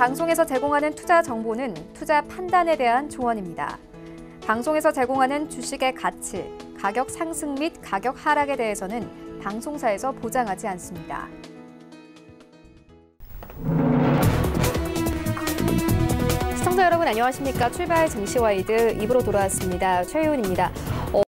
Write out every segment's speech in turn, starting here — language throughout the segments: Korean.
방송에서 제공하는 투자 정보는 투자 판단에 대한 조언입니다. 방송에서 제공하는 주식의 가치, 가격 상승 및 가격 하락에 대해서는 방송사에서 보장하지 않습니다. 시청자 여러분 안녕하십니까? 출발 증시와이드 2부로 돌아왔습니다. 최윤입니다.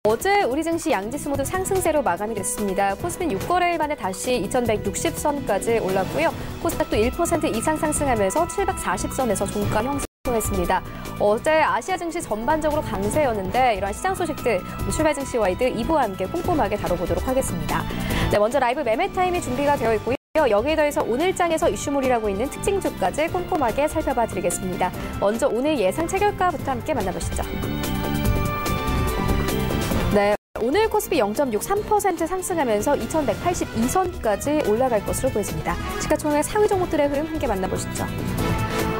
어제 우리 증시 양지수 모두 상승세로 마감이 됐습니다. 코스피는 6거래일 만에 다시 2160선까지 올랐고요. 코스닥도 1% 이상 상승하면서 740선에서 종가 형성했습니다. 어제 아시아 증시 전반적으로 강세였는데 이러한 시장 소식들 출발 증시와이드 2부와 함께 꼼꼼하게 다뤄보도록 하겠습니다. 네, 먼저 라이브 매매 타임이 준비가 되어 있고요. 여기에 더해서 오늘장에서 이슈몰이라고 있는 특징주까지 꼼꼼하게 살펴봐 드리겠습니다. 먼저 오늘 예상 체결가부터 함께 만나보시죠. 네, 오늘 코스피 0.63% 상승하면서 2182선까지 올라갈 것으로 보여집니다. 시가총액 상위 종목들의 흐름 함께 만나보시죠.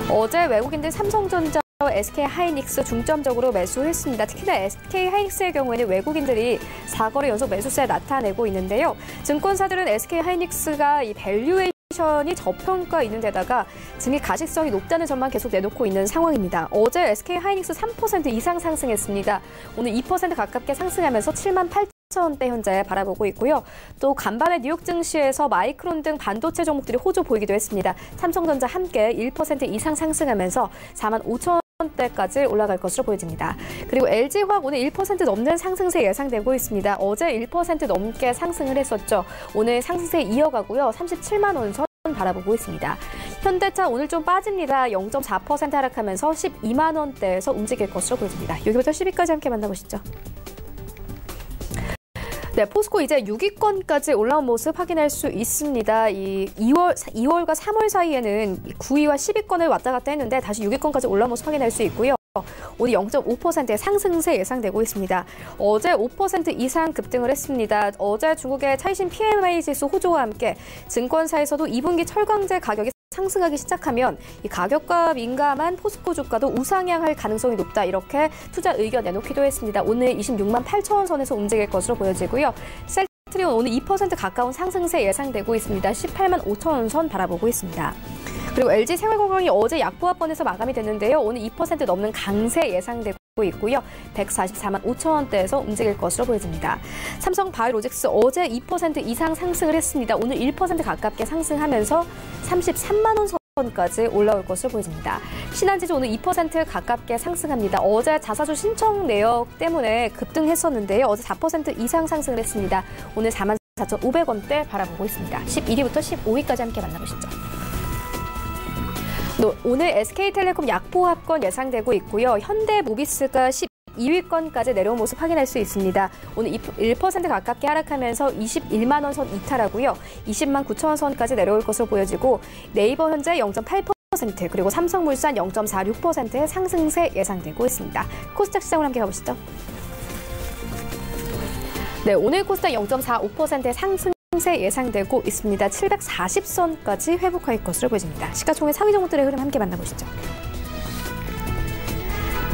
어제 외국인들 삼성전자, SK하이닉스 중점적으로 매수했습니다. 특히나 SK하이닉스의 경우에는 외국인들이 4거래 연속 매수세 나타내고 있는데요. 증권사들은 SK하이닉스가 이 밸류에이션이 저평가 있는 데다가 증액 가식성이 높다는 점만 계속 내놓고 있는 상황입니다. 어제 SK하이닉스 3% 이상 상승했습니다. 오늘 2% 가깝게 상승하면서 78,000원대 현재 바라보고 있고요. 또 간밤에 뉴욕 증시에서 마이크론 등 반도체 종목들이 호조 보이기도 했습니다. 삼성전자 함께 1% 이상 상승하면서 45,000원대까지 올라갈 것으로 보여집니다. 그리고 LG화학 오늘 1% 넘는 상승세 예상되고 있습니다. 어제 1% 넘게 상승을 했었죠. 오늘 상승세 이어가고요. 37만 원 선 바라보고 있습니다. 현대차 오늘 좀 빠집니다. 0.4% 하락하면서 12만 원대에서 움직일 것으로 보여집니다. 여기부터 10위까지 함께 만나보시죠. 네, 포스코 이제 6위권까지 올라온 모습 확인할 수 있습니다. 이 2월과 3월 사이에는 9위와 10위권을 왔다 갔다 했는데 다시 6위권까지 올라온 모습 확인할 수 있고요. 오늘 0.5%의 상승세 예상되고 있습니다. 어제 5% 이상 급등을 했습니다. 어제 중국의 차이신 PMI 지수 호조와 함께 증권사에서도 2분기 철강제 가격이 상승하기 시작하면 이 가격과 민감한 포스코 주가도 우상향할 가능성이 높다. 이렇게 투자 의견 내놓기도 했습니다. 오늘 26만 8천 선에서 움직일 것으로 보여지고요. 셀트리온 오늘 2% 가까운 상승세 예상되고 있습니다. 18만 5천 선 바라보고 있습니다. 그리고 LG생활건강이 어제 약보합권에서 마감이 됐는데요. 오늘 2% 넘는 강세 예상되고 있고요. 144만 5천 원대에서 움직일 것으로 보여집니다. 삼성바이오로직스 어제 2% 이상 상승을 했습니다. 오늘 1% 가깝게 상승하면서 33만 원 선까지 올라올 것으로 보여집니다. 신한지주 오늘 2% 가깝게 상승합니다. 어제 자사주 신청 내역 때문에 급등했었는데요. 어제 4% 이상 상승을 했습니다. 오늘 44,500원대 바라보고 있습니다. 11위부터 15위까지 함께 만나보시죠. 오늘 SK텔레콤 약보합권 예상되고 있고요. 현대모비스가 12위권까지 내려온 모습 확인할 수 있습니다. 오늘 1% 가깝게 하락하면서 21만 원 선 이탈하고요. 20만 9천 원 선까지 내려올 것으로 보여지고 네이버 현재 0.8% 그리고 삼성물산 0.46%의 상승세 예상되고 있습니다. 코스닥 시장을 함께 가보시죠. 네, 오늘 코스닥 0.45%의 상승세 예상되고 있습니다. 740선까지 회복할 것으로 보여집니다. 시가총액 상위 종목들의 흐름 함께 만나보시죠.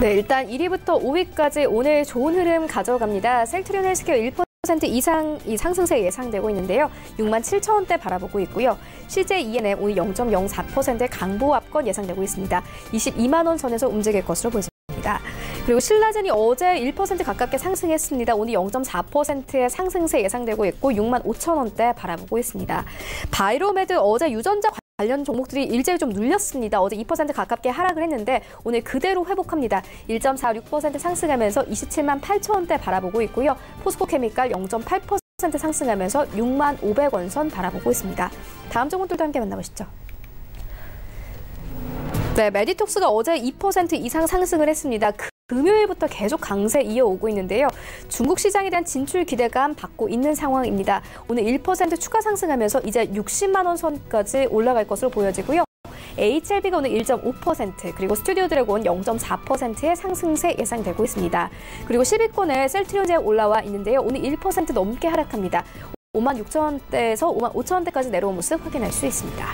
네, 일단 1위부터 5위까지 오늘 좋은 흐름 가져갑니다. 셀트리온 헬스케어 1% 이상 이 상승세 예상되고 있는데요. 6만 7천 원대 바라보고 있고요. CJ ENM 오늘 0.04%의 강보합권 예상되고 있습니다. 22만 원 선에서 움직일 것으로 보여집니다. 그리고 신라젠이 어제 1% 가깝게 상승했습니다. 오늘 0.4%의 상승세 예상되고 있고 6만 5천 원대 바라보고 있습니다. 바이로메드 어제 유전자 관련 종목들이 일제히 좀 눌렸습니다. 어제 2% 가깝게 하락을 했는데 오늘 그대로 회복합니다. 1.46% 상승하면서 27만 8천 원대 바라보고 있고요. 포스코케미칼 0.8% 상승하면서 6만 500원 선 바라보고 있습니다. 다음 종목들도 함께 만나보시죠. 네, 메디톡스가 어제 2% 이상 상승을 했습니다. 금요일부터 계속 강세 이어오고 있는데요. 중국 시장에 대한 진출 기대감 받고 있는 상황입니다. 오늘 1% 추가 상승하면서 이제 60만 원 선까지 올라갈 것으로 보여지고요. HLB가 오늘 1.5% 그리고 스튜디오 드래곤 0.4%의 상승세 예상되고 있습니다. 그리고 10위권에 셀트리온제 올라와 있는데요. 오늘 1% 넘게 하락합니다. 5만 6천 원대에서 5만 5천 원대까지 내려온 모습 확인할 수 있습니다.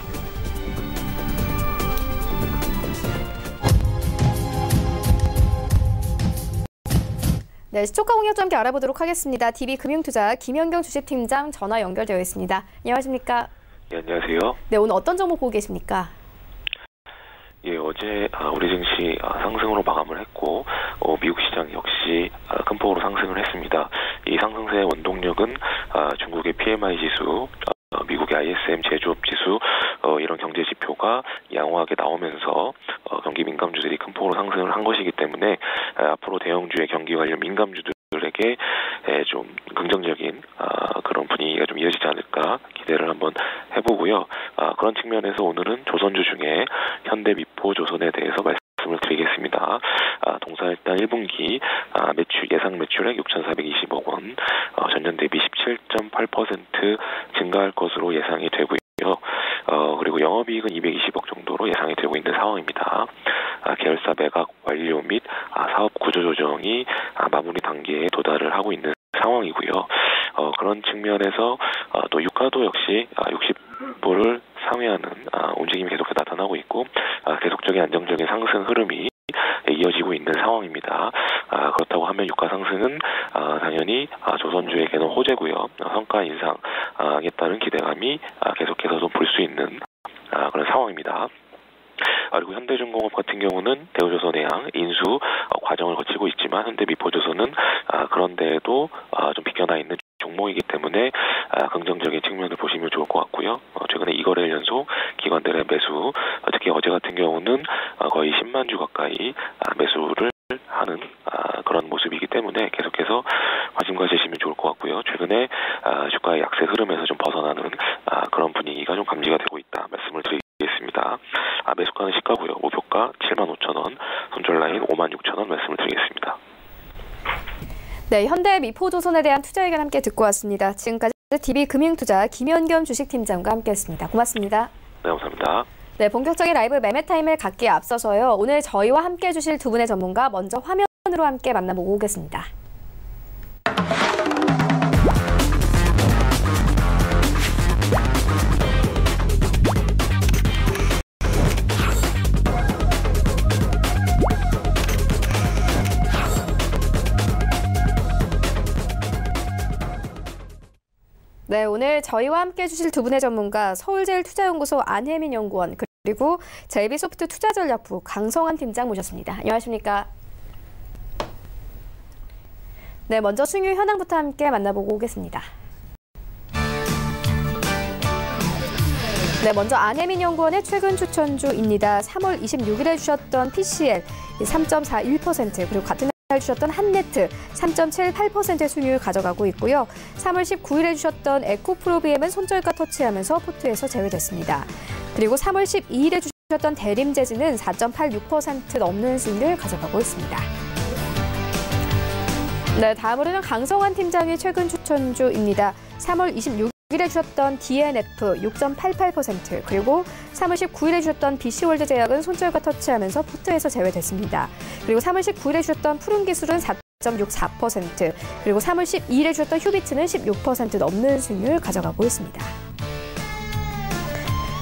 네, 시초가 공략과 함께 알아보도록 하겠습니다. DB금융투자 김현경 주식팀장 전화 연결되어 있습니다. 안녕하십니까? 네, 안녕하세요. 네, 오늘 어떤 정보 보고 계십니까? 예, 어제 우리 증시 상승으로 마감을 했고 미국 시장 역시 큰 폭으로 상승을 했습니다. 이 상승세의 원동력은 중국의 PMI 지수, 미국의 ISM 제조업 지수 이런 경제 지표가 양호하게 나오면서 경기 민감주들이 큰 폭으로 상승을 한 것이기 때문에 앞으로 대형주의 경기 관련 민감주들에게 좀 긍정적인 그런 분위기가 좀 이어지지 않을까 기대를 한번 해보고요. 그런 측면에서 오늘은 조선주 중에 현대, 미포, 조선에 대해서 말씀을 드리겠습니다. 동사일단 1분기 예상 매출액 6,420억 원, 전년 대비 17.8% 증가할 것으로 예상이 되고요. 그리고 영업이익은 220억 정도로 예상이 되고 있는 상황입니다. 계열사 매각 완료 및 사업 구조 조정이 마무리 단계에 도달을 하고 있는 상황이고요. 그런 측면에서 또 유가도 역시 60불을 상회하는 움직임이 계속 나타나고 있고 계속적인 안정적인 상승 흐름이 이어지고 있는 상황입니다. 그렇다고 하면 유가 상승은 당연히 조선주에게는 호재고요. 성과 인상에 따른 기대감이 계속해서 좀 볼 수 있는 그런 상황입니다. 그리고 현대중공업 같은 경우는 대우조선해양 인수 과정을 거치고 있지만 현대미포조선은 그런데도 좀 비껴나 있는 종목이기 때문에 긍정적인 측면을 보시면 좋을 것 같고요. 최근에 2거래일 연속 기관들의 매수, 특히 어제 같은 경우는 거의 10만 주 가까이 매수를 하는 그런 모습이기 때문에 계속해서 관심 가지시면 좋을 것 같고요. 최근에 주가의 약세 흐름에서 좀 벗어나는 그런 분위기가 좀 감지가 되고 있다 말씀을 드리겠습니다. 매수가는 시가고요. 목표가 75,000원, 손절라인 56,000원 말씀을 드리겠습니다. 네, 현대 미포조선에 대한 투자 의견 함께 듣고 왔습니다. 지금까지 DB금융투자 김현겸 주식팀장과 함께했습니다. 고맙습니다. 네, 감사합니다. 네, 본격적인 라이브 매매 타임을 갖기에 앞서서요. 오늘 저희와 함께 해주실 두 분의 전문가 먼저 화면으로 함께 만나보고 오겠습니다. 네, 오늘 저희와 함께 해주실 두 분의 전문가 서울제일투자연구소 안혜민 연구원 그리고 JB소프트 투자전략부 강성환 팀장 모셨습니다. 안녕하십니까? 네, 먼저 수익률 현황부터 함께 만나보고 오겠습니다. 네, 먼저 안혜민 연구원의 최근 추천주입니다. 3월 26일에 주셨던 PCL 3.41% 그리고 같은 날 주셨던 한네트 3.78%의 수익률을 가져가고 있고요. 3월 19일에 주셨던 에코프로비엠은 손절가 터치하면서 포트에서 제외됐습니다. 그리고 3월 12일에 주셨던 대림재즈는 4.86% 넘는 수익률을 가져가고 있습니다. 네, 다음으로는 강성환 팀장의 최근 추천주입니다. 3월 26일에 주셨던 DNF 6.88% 그리고 3월 19일에 주셨던 BC월드제약은 손절가 터치하면서 포트에서 제외됐습니다. 그리고 3월 19일에 주셨던 푸른기술은 4.64% 그리고 3월 12일에 주셨던 휴비트는 16% 넘는 수익률을 가져가고 있습니다.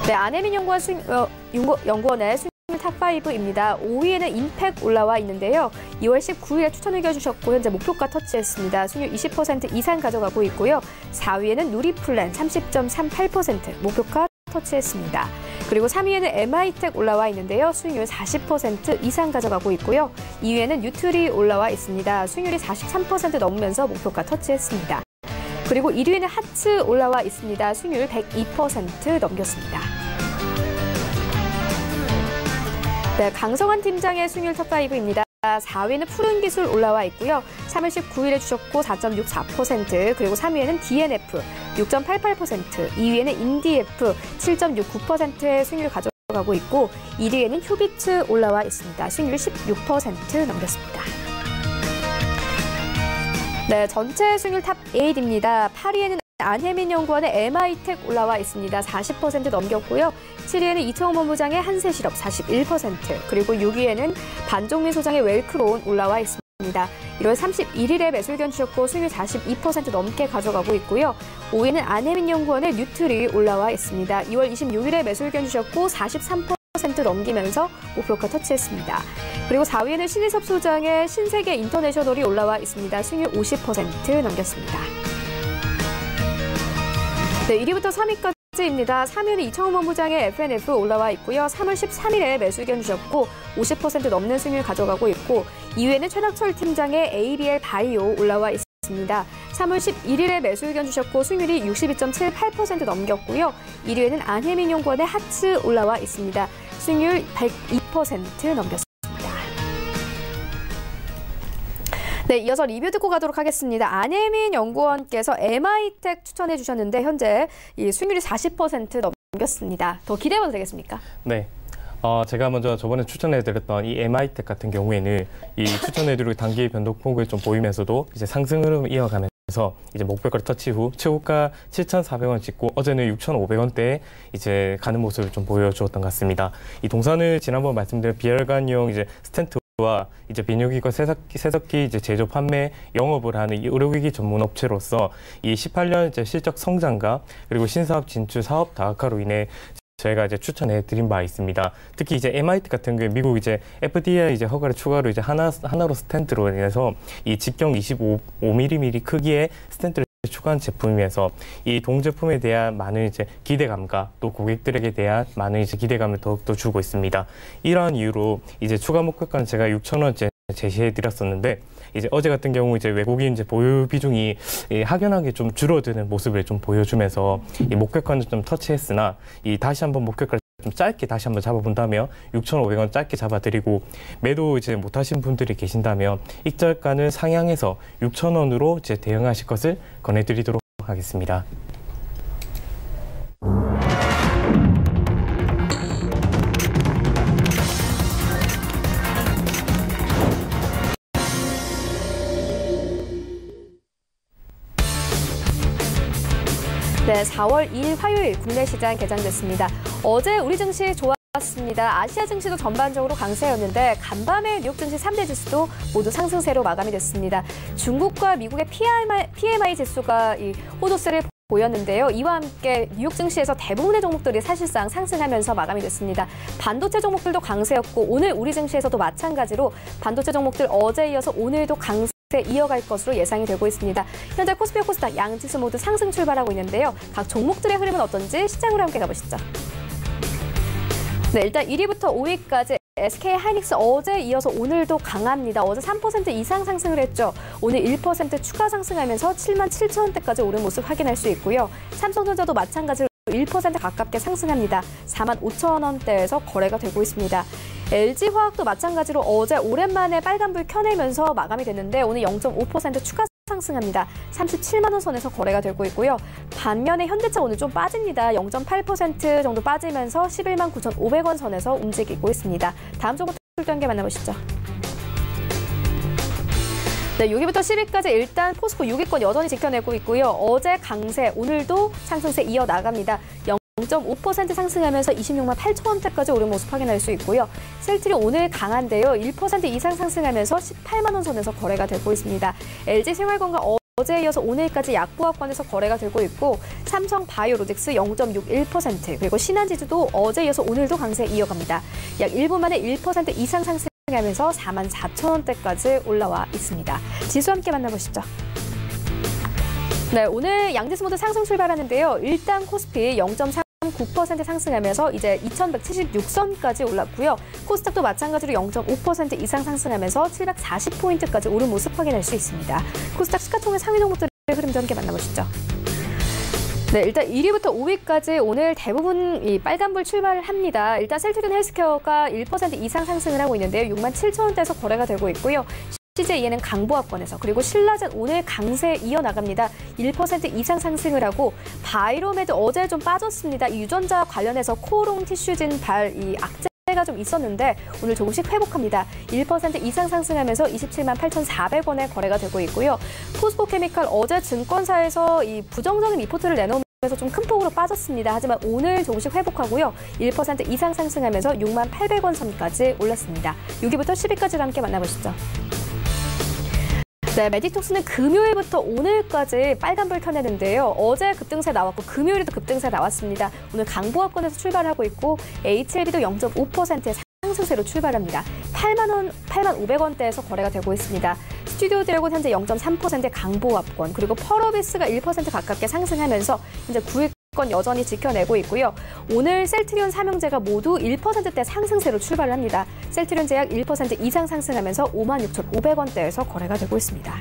네, 안혜민 연구원의 수익률 탑5입니다. 5위에는 임팩 올라와 있는데요. 2월 19일에 추천 의견 주셨고 현재 목표가 터치했습니다. 수익률 20% 이상 가져가고 있고요. 4위에는 누리플랜 30.38% 목표가 터치했습니다. 그리고 3위에는 MI텍 올라와 있는데요. 수익률 40% 이상 가져가고 있고요. 2위에는 뉴트리 올라와 있습니다. 수익률이 43% 넘으면서 목표가 터치했습니다. 그리고 1위에는 하츠 올라와 있습니다. 수익률 102% 넘겼습니다. 네, 강성환 팀장의 수익률 탑5입니다. 4위는 푸른기술 올라와 있고요. 3월 19일에 주셨고 4.64% 그리고 3위에는 DNF 6.88%, 2위에는 인디F 7.69%의 수익률을 가져가고 있고 1위에는 휴비트 올라와 있습니다. 수익률 16% 넘겼습니다. 네, 전체 수익률 탑8입니다. 8위에는 안혜민 연구원의 MI텍 올라와 있습니다. 40% 넘겼고요. 7위에는 이청호 본부장의 한세실업 41%, 그리고 6위에는 반종민 소장의 웰크론 올라와 있습니다. 1월 31일에 매수 의견 주셨고 수익률 42% 넘게 가져가고 있고요. 5위는 안혜민 연구원의 뉴트리 올라와 있습니다. 2월 26일에 매수 의견 주셨고 43% 넘기면서 목표가 터치했습니다. 그리고 4위에는 신희섭 소장의 신세계 인터내셔널이 올라와 있습니다. 수익률 50% 넘겼습니다. 네, 1위부터 3위까지 입니다. 3위는 이청훈 본부장의 FNF 올라와 있고요. 3월 13일에 매수 의견 주셨고 50% 넘는 수익률 가져가고 있고 2위에는 최낙철 팀장의 ABL 바이오 올라와 있습니다. 3월 11일에 매수 의견 주셨고 수익률이 62.78% 넘겼고요. 1위에는 안혜민연구원의 하츠 올라와 있습니다. 수익률 102% 넘겼습니다. 네, 이어서 리뷰 듣고 가도록 하겠습니다. 안혜민 연구원께서 MI텍 추천해 주셨는데 현재 이 수익률이 40% 넘겼습니다. 더 기대해봐도 되겠습니까? 네. 제가 먼저 저번에 추천해드렸던 이 MI텍 같은 경우에는 이 추천해드리고 단기 변동폭을 좀 보이면서도 이제 상승 흐름을 이어가면서 이제 목표가를 터치 후 최고가 7,400원 찍고 어제는 6,500원대에 이제 가는 모습을 좀 보여주었던 것 같습니다. 이 동사는 지난번 말씀드린 비혈관용 이제 스텐트 와 이제 비뇨기과 세석기 이제 제조 판매 영업을 하는 이 의료기기 전문 업체로서 이 18년 이제 실적 성장과 그리고 신사업 진출 사업 다각화로 인해 저희가 이제 추천해 드린 바 있습니다. 특히 이제 MIT 같은 경우에 미국 이제 FDA 이제 허가를 추가로 이제 하나로 스텐트로 인해서 이 직경 25mm 크기의 스텐트를 추가한 제품이면서 이 동제품에 대한 많은 이제 기대감과 또 고객들에게 대한 많은 이제 기대감을 더욱더 주고 있습니다. 이러한 이유로 이제 추가 목표가는 제가 6,000원째 제시해 드렸었는데 이제 어제 같은 경우 이제 외국인 이제 보유 비중이 확연하게 좀 줄어드는 모습을 좀 보여주면서 이 목표가는 좀 터치했으나 이 다시 한번 목표가를 좀 짧게 다시 한번 잡아본다면 6,500원 짧게 잡아드리고 매도 이제 못하신 분들이 계신다면 익절가는 상향해서 6,000원으로 이제 대응하실 것을 권해드리도록 하겠습니다. 네, 4월 2일 화요일 국내 시장 개장됐습니다. 어제 우리 증시 좋았습니다. 아시아 증시도 전반적으로 강세였는데 간밤에 뉴욕 증시 3대 지수도 모두 상승세로 마감이 됐습니다. 중국과 미국의 PMI 지수가 이 호조세를 보였는데요. 이와 함께 뉴욕 증시에서 대부분의 종목들이 사실상 상승하면서 마감이 됐습니다. 반도체 종목들도 강세였고 오늘 우리 증시에서도 마찬가지로 반도체 종목들 어제 이어서 오늘도 강세 이어갈 것으로 예상이 되고 있습니다. 현재 코스피와 코스닥 양지수 모두 상승 출발하고 있는데요. 각 종목들의 흐름은 어떤지 시장으로 함께 가보시죠. 네, 일단 1위부터 5위까지 SK하이닉스 어제 이어서 오늘도 강합니다. 어제 3% 이상 상승을 했죠. 오늘 1% 추가 상승하면서 77,000원대까지 오른 모습 확인할 수 있고요. 삼성전자도 마찬가지로 1% 가깝게 상승합니다. 45,000원대에서 거래가 되고 있습니다. LG화학도 마찬가지로 어제 오랜만에 빨간불 켜내면서 마감이 됐는데 오늘 0.5% 추가 상승합니다. 37만 원 선에서 거래가 되고 있고요. 반면에 현대차 오늘 좀 빠집니다. 0.8% 정도 빠지면서 11만 9,500원 선에서 움직이고 있습니다. 다음 종목 단계 만나보시죠. 네, 6위부터 10위까지 일단 포스코 6위권 여전히 지켜내고 있고요. 어제 강세, 오늘도 상승세 이어나갑니다. 0.5% 상승하면서 26만 8천원대까지 오른 모습 확인할 수 있고요. 셀트리 오늘 강한데요. 1% 이상 상승하면서 18만 원 선에서 거래가 되고 있습니다. LG생활건강 어제에 이어서 오늘까지 약보합권에서 거래가 되고 있고 삼성바이오로직스 0.61% 그리고 신한지주도 어제에 이어서 오늘도 강세 이어갑니다. 약 1분 만에 1% 이상 상승하면서 4만 4천원대까지 올라와 있습니다. 지수 함께 만나보시죠. 네, 오늘 양지수 모두 상승 출발하는데요. 일단 코스피 0.39% 상승하면서 이제 2,176선까지 올랐고요. 코스닥도 마찬가지로 0.5% 이상 상승하면서 740포인트까지 오른 모습 확인할 수 있습니다. 코스닥 시가총액 상위 종목들의 흐름도 함께 만나보시죠. 네, 일단 1위부터 5위까지 오늘 대부분 이 빨간불 출발을 합니다. 일단 셀트리온 헬스케어가 1% 이상 상승을 하고 있는데요. 6만 7천원대에서 거래가 되고 있고요. CJEN은 강보합권에서 그리고 신라젠 오늘 강세 이어나갑니다. 1% 이상 상승을 하고 바이로메드 어제 좀 빠졌습니다. 이 유전자 관련해서 코오롱 티슈진 이 악재가 좀 있었는데 오늘 조금씩 회복합니다. 1% 이상 상승하면서 27만 8,400원에 거래가 되고 있고요. 포스코케미칼 어제 증권사에서 이 부정적인 리포트를 내놓으면서 좀 큰 폭으로 빠졌습니다. 하지만 오늘 조금씩 회복하고요. 1% 이상 상승하면서 6만 800원 선까지 올랐습니다. 6위부터 10위까지 함께 만나보시죠. 네, 메디톡스는 금요일부터 오늘까지 빨간불 켜내는데요. 어제 급등세 나왔고 금요일에도 급등세 나왔습니다. 오늘 강보합권에서 출발하고 있고 HLB도 0.5%의 상승세로 출발합니다. 85,500원대에서 거래가 되고 있습니다. 스튜디오 드래곤 현재 0.3%의 강보합권 그리고 펄어비스가 1% 가깝게 상승하면서 현재 9일 건 여전히 지켜내고 있고요. 오늘 셀트리온 삼형제가 모두 1%대 상승세로 출발을 합니다. 셀트리온 제약 1% 이상 상승하면서 56,500원대에서 거래가 되고 있습니다.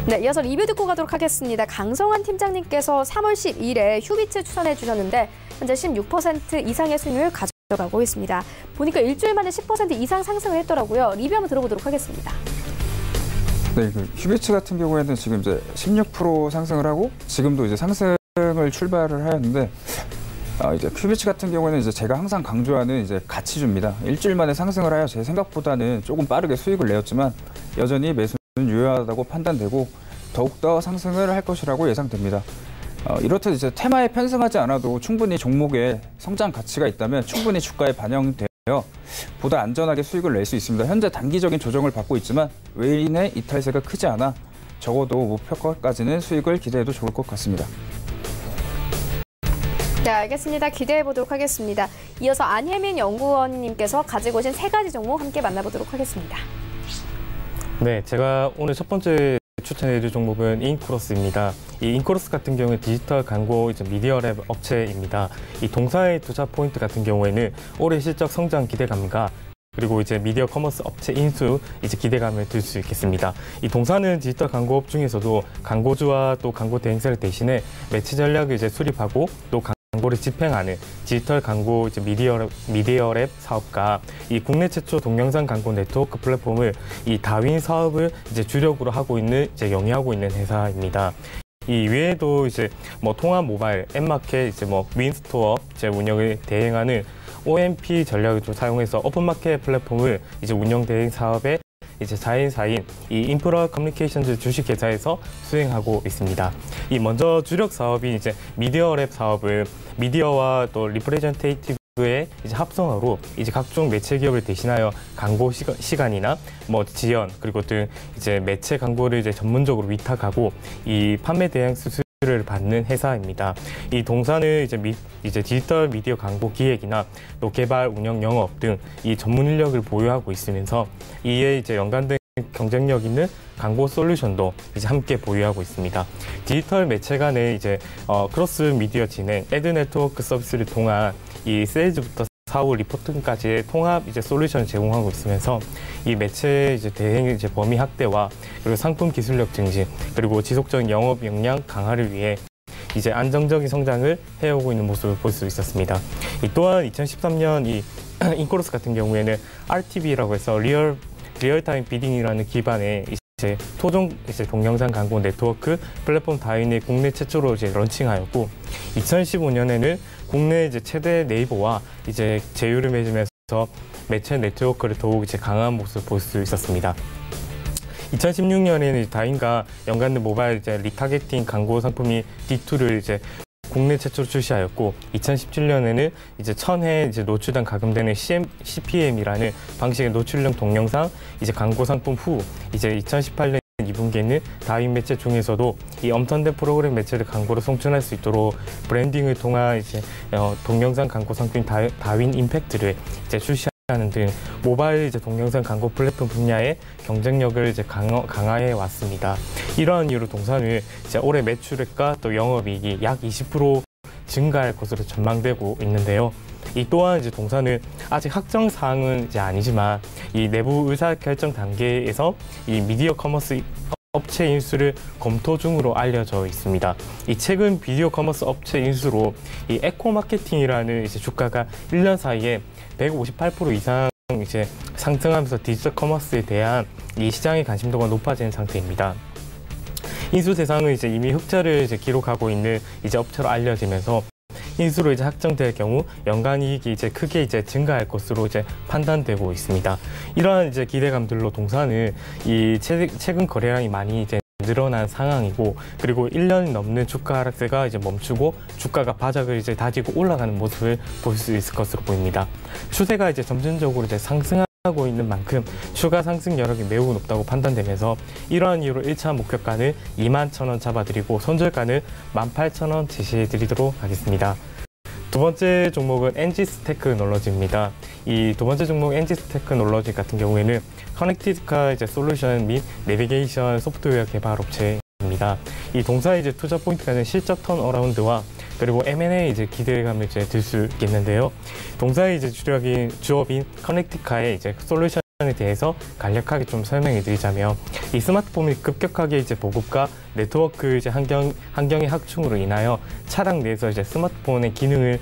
네, 이어서 리뷰 듣고 가도록 하겠습니다. 강성환 팀장님께서 3월 12일에 휴비츠 추천해 주셨는데 현재 16% 이상의 수익률을 가져가고 있습니다. 보니까 일주일 만에 10% 이상 상승을 했더라고요. 리뷰 한번 들어보도록 하겠습니다. 네, 그 휴비츠 같은 경우에는 지금 이제 16% 상승을 하고 지금도 이제 상승을 출발을 하였는데 이제 휴비츠 같은 경우에는 이제 제가 항상 강조하는 이제 가치주입니다. 일주일 만에 상승을 하여 제 생각보다는 조금 빠르게 수익을 내었지만 여전히 매수는 유효하다고 판단되고 더욱더 상승을 할 것이라고 예상됩니다. 이렇듯 이제 테마에 편승하지 않아도 충분히 종목에 성장 가치가 있다면 충분히 주가에 반영되어 보다 안전하게 수익을 낼 수 있습니다. 현재 단기적인 조정을 받고 있지만 외인의 이탈세가 크지 않아 적어도 목표가까지는 수익을 기대해도 좋을 것 같습니다. 네, 알겠습니다. 기대해 보도록 하겠습니다. 이어서 안혜민 연구원님께서 가지고 오신 3가지 종목 함께 만나보도록 하겠습니다. 네, 제가 오늘 첫 번째 추천해드릴 종목은 인코러스입니다. 이 인코러스 같은 경우는 디지털 광고 미디어랩 업체입니다. 이 동사의 투자 포인트 같은 경우에는 올해 실적 성장 기대감과 그리고 이제 미디어 커머스 업체 인수 기대감을 들 수 있겠습니다. 이 동사는 디지털 광고업 중에서도 광고주와 또 광고 대행사를 대신해 매체 전략을 수립하고 또 광고를 집행하는 디지털 광고 미디어랩 사업가, 이 국내 최초 동영상 광고 네트워크 플랫폼을 이 다윈 사업을 주력으로 하고 있는 영위하고 있는 회사입니다. 이 외에도 통합 모바일, 앱마켓, 윈스토어 운영을 대행하는 OMP 전략을 사용해서 오픈마켓 플랫폼을 운영 대행 사업에 4인 이 인프라 커뮤니케이션즈 주식회사에서 수행하고 있습니다. 이 먼저 주력 사업인 미디어랩 사업을 미디어와 또 리프레젠테이티브의 합성어로 각종 매체 기업을 대신하여 광고 시간이나 지연 그리고 등 매체 광고를 전문적으로 위탁하고 이 판매 대행 수수료를 받는 회사입니다. 이 동사는 디지털 미디어 광고 기획이나 또 개발, 운영, 영업 등 이 전문 인력을 보유하고 있으면서 이에 연관된 경쟁력 있는 광고 솔루션도 함께 보유하고 있습니다. 디지털 매체 간의 크로스 미디어 진행, 애드 네트워크 서비스를 통한 이 세일즈부터 사후 리포팅까지의 통합 솔루션을 제공하고 있으면서 이 매체 대행 범위 확대와 그리고 상품 기술력 증진 그리고 지속적인 영업 역량 강화를 위해 안정적인 성장을 해오고 있는 모습을 볼 수 있었습니다. 또한 2013년 이 인코러스 같은 경우에는 RTB라고 해서 리얼타임 비딩이라는 기반의 토종 동영상 광고 네트워크 플랫폼 다윈을 국내 최초로 런칭하였고 2015년에는 국내 최대 네이버와 제휴를 맺으면서 매체 네트워크를 더욱 강한 모습을 볼 수 있었습니다. 2016년에는 다윈과 연관된 모바일 리타게팅 광고 상품이 D2를 국내 최초로 출시하였고 2017년에는 1000회 노출당 가금되는 CPM이라는 방식의 노출형 동영상 광고 상품 후 2018년 2분기에는 다윈 매체 중에서도 이 엄선된 프로그램 매체를 광고로 송출할 수 있도록 브랜딩을 통한 동영상 광고 상품 다윈 임팩트를 출시하는 등 모바일 동영상 광고 플랫폼 분야의 경쟁력을 강화해 왔습니다. 이러한 이유로 동사는 올해 매출액과 또 영업이익이 약 20% 증가할 것으로 전망되고 있는데요. 이 또한 동사는 아직 확정 사항은 아니지만 이 내부 의사 결정 단계에서 이 미디어 커머스 업체 인수를 검토 중으로 알려져 있습니다. 이 최근 비디오 커머스 업체 인수로 이 에코마케팅이라는 주가가 1년 사이에 158% 이상 상승하면서 디지털 커머스에 대한 이 시장의 관심도가 높아지는 상태입니다. 인수 대상은 이미 흑자를 기록하고 있는 업체로 알려지면서 인수로 확정될 경우 연간 이익이 크게 증가할 것으로 판단되고 있습니다. 이러한 기대감들로 동사는 이 최근 거래량이 많이 늘어난 상황이고 그리고 1년이 넘는 주가 하락세가 멈추고 주가가 바닥을 다지고 올라가는 모습을 볼 수 있을 것으로 보입니다. 추세가 점진적으로 상승하고 있는 만큼 추가 상승 여력이 매우 높다고 판단되면서 이러한 이유로 1차 목표가는 21,000원 잡아드리고 손절가는 18,000원 제시해드리도록 하겠습니다. 두 번째 종목은 엔지스 테크놀로지입니다. 이 두 번째 종목 엔지스 테크놀로지 같은 경우에는 커넥티드카 솔루션 및 내비게이션 소프트웨어 개발 업체 있습니다. 이 동사의 이제 투자 포인트가 실적 턴어라운드와 그리고 M&A 이제 기대감을 이제 들 수 있겠는데요. 동사의 이제 주업인 커넥티카의 이제 솔루션에 대해서 간략하게 좀 설명해 드리자면, 이 스마트폰이 급격하게 이제 보급과 네트워크 이제 환경의 확충으로 인하여 차량 내에서 이제 스마트폰의 기능을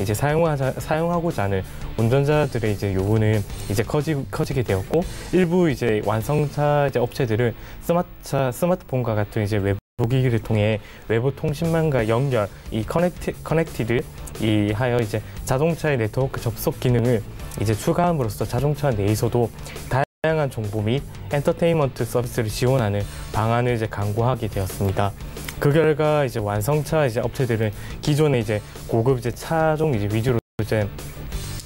이제 사용하고자 하는 운전자들의 이제 요구는 이제 커지게 되었고, 일부 이제 완성차 이제 업체들은 스마트폰과 같은 이제 외부 기기를 통해 외부 통신망과 연결, 이 커넥티드 이 하여 이제 자동차의 네트워크 접속 기능을 이제 추가함으로써 자동차 내에서도 다양한 정보 및 엔터테인먼트 서비스를 지원하는 방안을 이제 강구하게 되었습니다. 그 결과 이제 완성차 이제 업체들은 기존에 이제 고급 이제 차종 이제 위주로 이제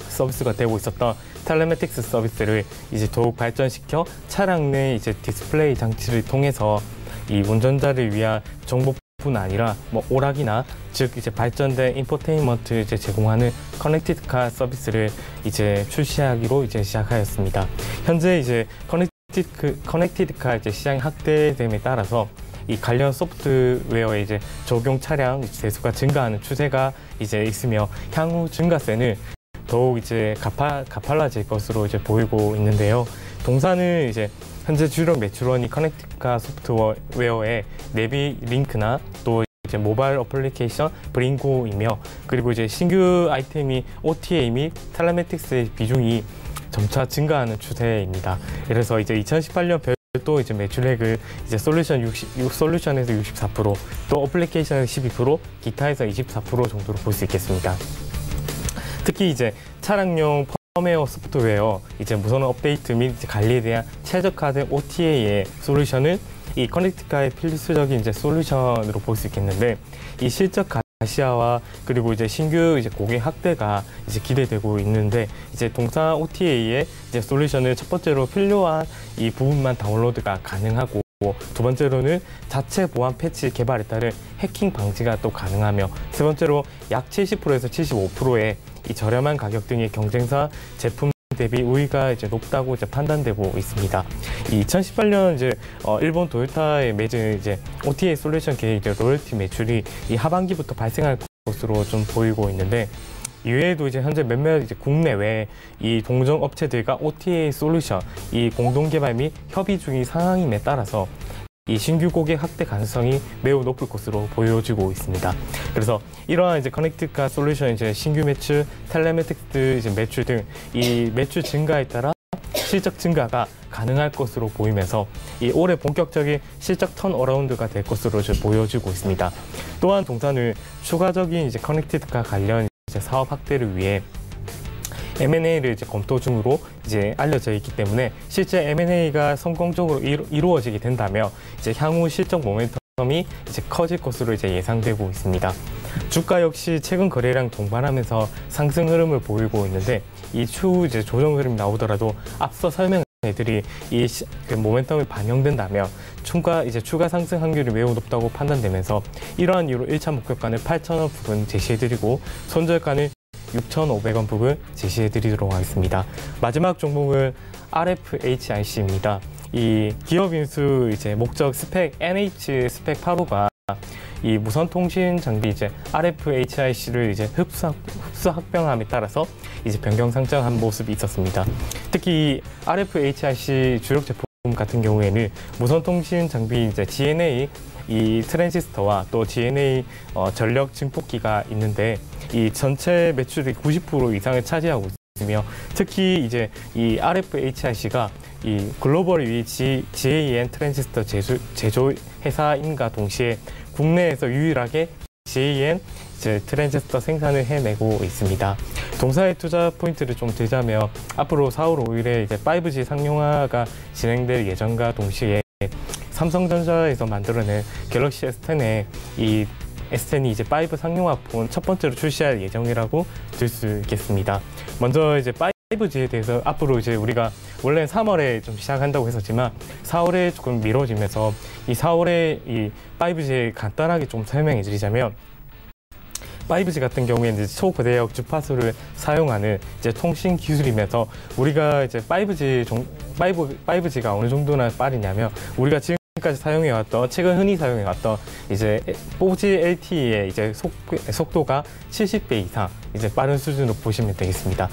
서비스가 되고 있었던 텔레매틱스 서비스를 이제 더욱 발전시켜 차량 내 이제 디스플레이 장치를 통해서 이 운전자를 위한 정보뿐 아니라 뭐 오락이나 즉 이제 발전된 인포테인먼트 이제 제공하는 커넥티드카 서비스를 이제 출시하기로 이제 시작하였습니다. 현재 이제 커넥티드카 이제 시장이 확대됨에 따라서 이 관련 소프트웨어의 이제 적용 차량 대수가 증가하는 추세가 이제 있으며, 향후 증가세는 더욱 이제 가팔라질 것으로 이제 보이고 있는데요. 동사는 이제 현재 주력 매출원이 커넥티카 소프트웨어의 내비링크나 또 이제 모바일 어플리케이션 브링고이며, 그리고 이제 신규 아이템이 OTA 및 텔레매틱스의 비중이 점차 증가하는 추세입니다. 그래서 이제 2018년 별도 이제 매출액을 이제 솔루션에서 64%, 또 어플리케이션에서 12%, 기타에서 24% 정도로 볼 수 있겠습니다. 특히 이제 차량용 펌웨어 소프트웨어 이제 무선 업데이트 및 관리에 대한 최적화된 OTA의 솔루션은 이 커넥티카의 필수적인 이제 솔루션으로 볼 수 있겠는데, 이 실적 가시화와 그리고 이제 신규 이제 고객 확대가 이제 기대되고 있는데, 이제 동사 OTA의 이제 솔루션을 첫 번째로 필요한 이 부분만 다운로드가 가능하고, 두 번째로는 자체 보안 패치 개발에 따른 해킹 방지가 또 가능하며, 세 번째로 약 70%에서 75%의 이 저렴한 가격 등의 경쟁사 제품 대비 우위가 이제 높다고 이제 판단되고 있습니다. 2018년 이제 일본 토요타에 맺은 이제 OTA 솔루션 계획 이제 로열티 매출이 이 하반기부터 발생할 것으로 좀 보이고 있는데, 이외에도 이제 현재 몇몇 이제 국내외 이 동종 업체들과 OTA 솔루션 이 공동 개발 및 협의 중인 상황임에 따라서 이 신규 고객 확대 가능성이 매우 높을 것으로 보여지고 있습니다. 그래서 이러한 이제 커넥티카 솔루션 이제 신규 매출, 텔레매틱스 이제 매출 등 이 매출 증가에 따라 실적 증가가 가능할 것으로 보이면서 이 올해 본격적인 실적 턴어라운드가 될 것으로 보여지고 있습니다. 또한 동사는 추가적인 이제 커넥티드카 관련 이제 사업 확대를 위해 M&A를 이제 검토 중으로 이제 알려져 있기 때문에, 실제 M&A가 성공적으로 이루어지게 된다면 이제 향후 실적 모멘텀이 이제 커질 것으로 이제 예상되고 있습니다. 주가 역시 최근 거래량 동반하면서 상승 흐름을 보이고 있는데, 이 추후 이제 조정 흐름이 나오더라도 앞서 설명해드린 이 모멘텀이 반영된다면 추가 상승 확률이 매우 높다고 판단되면서, 이러한 이유로 1차 목표가는 8,000원 부근 제시해드리고 손절가는 6,500원 부분 제시해드리도록 하겠습니다. 마지막 종목은 RFHIC입니다. 이 기업 인수 이제 목적 스펙 NH 스펙 8호가 이 무선 통신 장비 이제 RFHIC를 이제 흡수 합병함에 따라서 이제 변경 상장한 모습이 있었습니다. 특히 RFHIC 주력 제품 같은 경우에는 무선 통신 장비 이제 GNA 이 트랜지스터와 또 GNA 전력 증폭기가 있는데, 이 전체 매출의 90% 이상을 차지하고 있으며, 특히 이제 이 RFHIC가 이 글로벌 위 GAN 트랜지스터 제조 회사인과 동시에 국내에서 유일하게 GAN 트랜지스터 생산을 해내고 있습니다. 동사의 투자 포인트를 좀 들자면, 앞으로 4월 5일에 이제 5G 상용화가 진행될 예정과 동시에 삼성전자에서 만들어낸 갤럭시 S10에 이 S10이 이제 5 상용화폰 첫 번째로 출시할 예정이라고 들 수 있겠습니다. 먼저 이제 5G에 대해서 앞으로 이제 우리가 원래 3월에 좀 시작한다고 했었지만 4월에 조금 미뤄지면서, 이 4월에 이 5G에 간단하게 좀 설명해 드리자면, 5G 같은 경우에는 이제 초고대역 주파수를 사용하는 이제 통신 기술이면서, 우리가 이제 5G가 어느 정도나 빠르냐면, 우리가 지금까지 여태까지 사용해왔던 최근 흔히 사용해왔던 이제 4G LTE의 이제 속도가 70배 이상 이제 빠른 수준으로 보시면 되겠습니다.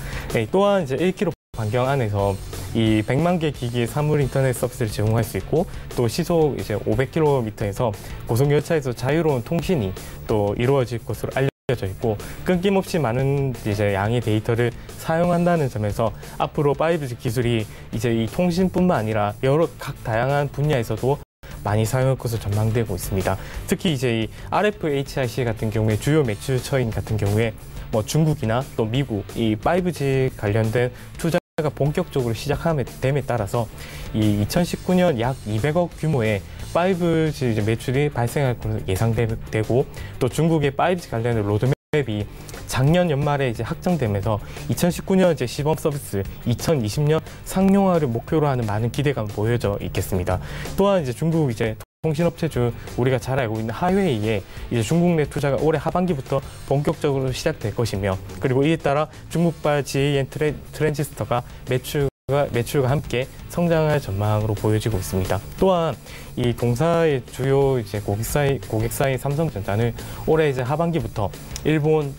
또한 이제 1km 반경 안에서 이 100만 개 기기의 사물 인터넷 서비스를 제공할 수 있고 또 시속 이제 500km에서 고속 열차에서 자유로운 통신이 또 이루어질 것으로 알려져 있고 끊김없이 많은 이제 양의 데이터를 사용한다는 점에서 앞으로 5G 기술이 이제 이 통신뿐만 아니라 여러 각 다양한 분야에서도 많이 사용할 것으로 전망되고 있습니다. 특히 이제 이 RFHIC 같은 경우에 주요 매출처인 같은 경우에 뭐 중국이나 또 미국 이 5G 관련된 투자가 본격적으로 시작됨에 따라서 이 2019년 약 200억 규모의 5G 이제 매출이 발생할 것으로 예상되고 또 중국의 5G 관련된 로드맵이 작년 연말에 이제 확정되면서 2019년 이제 시범 서비스, 2020년 상용화를 목표로 하는 많은 기대감이 보여져 있겠습니다. 또한 이제 중국 이제 통신업체 중 우리가 잘 알고 있는 하웨이에 이제 중국 내 투자가 올해 하반기부터 본격적으로 시작될 것이며 그리고 이에 따라 중국발 GAN 트랜지스터가 매출과 함께 성장할 전망으로 보여지고 있습니다. 또한 이 동사의 주요 이제 고객사인 삼성전자는 올해 이제 하반기부터 일본,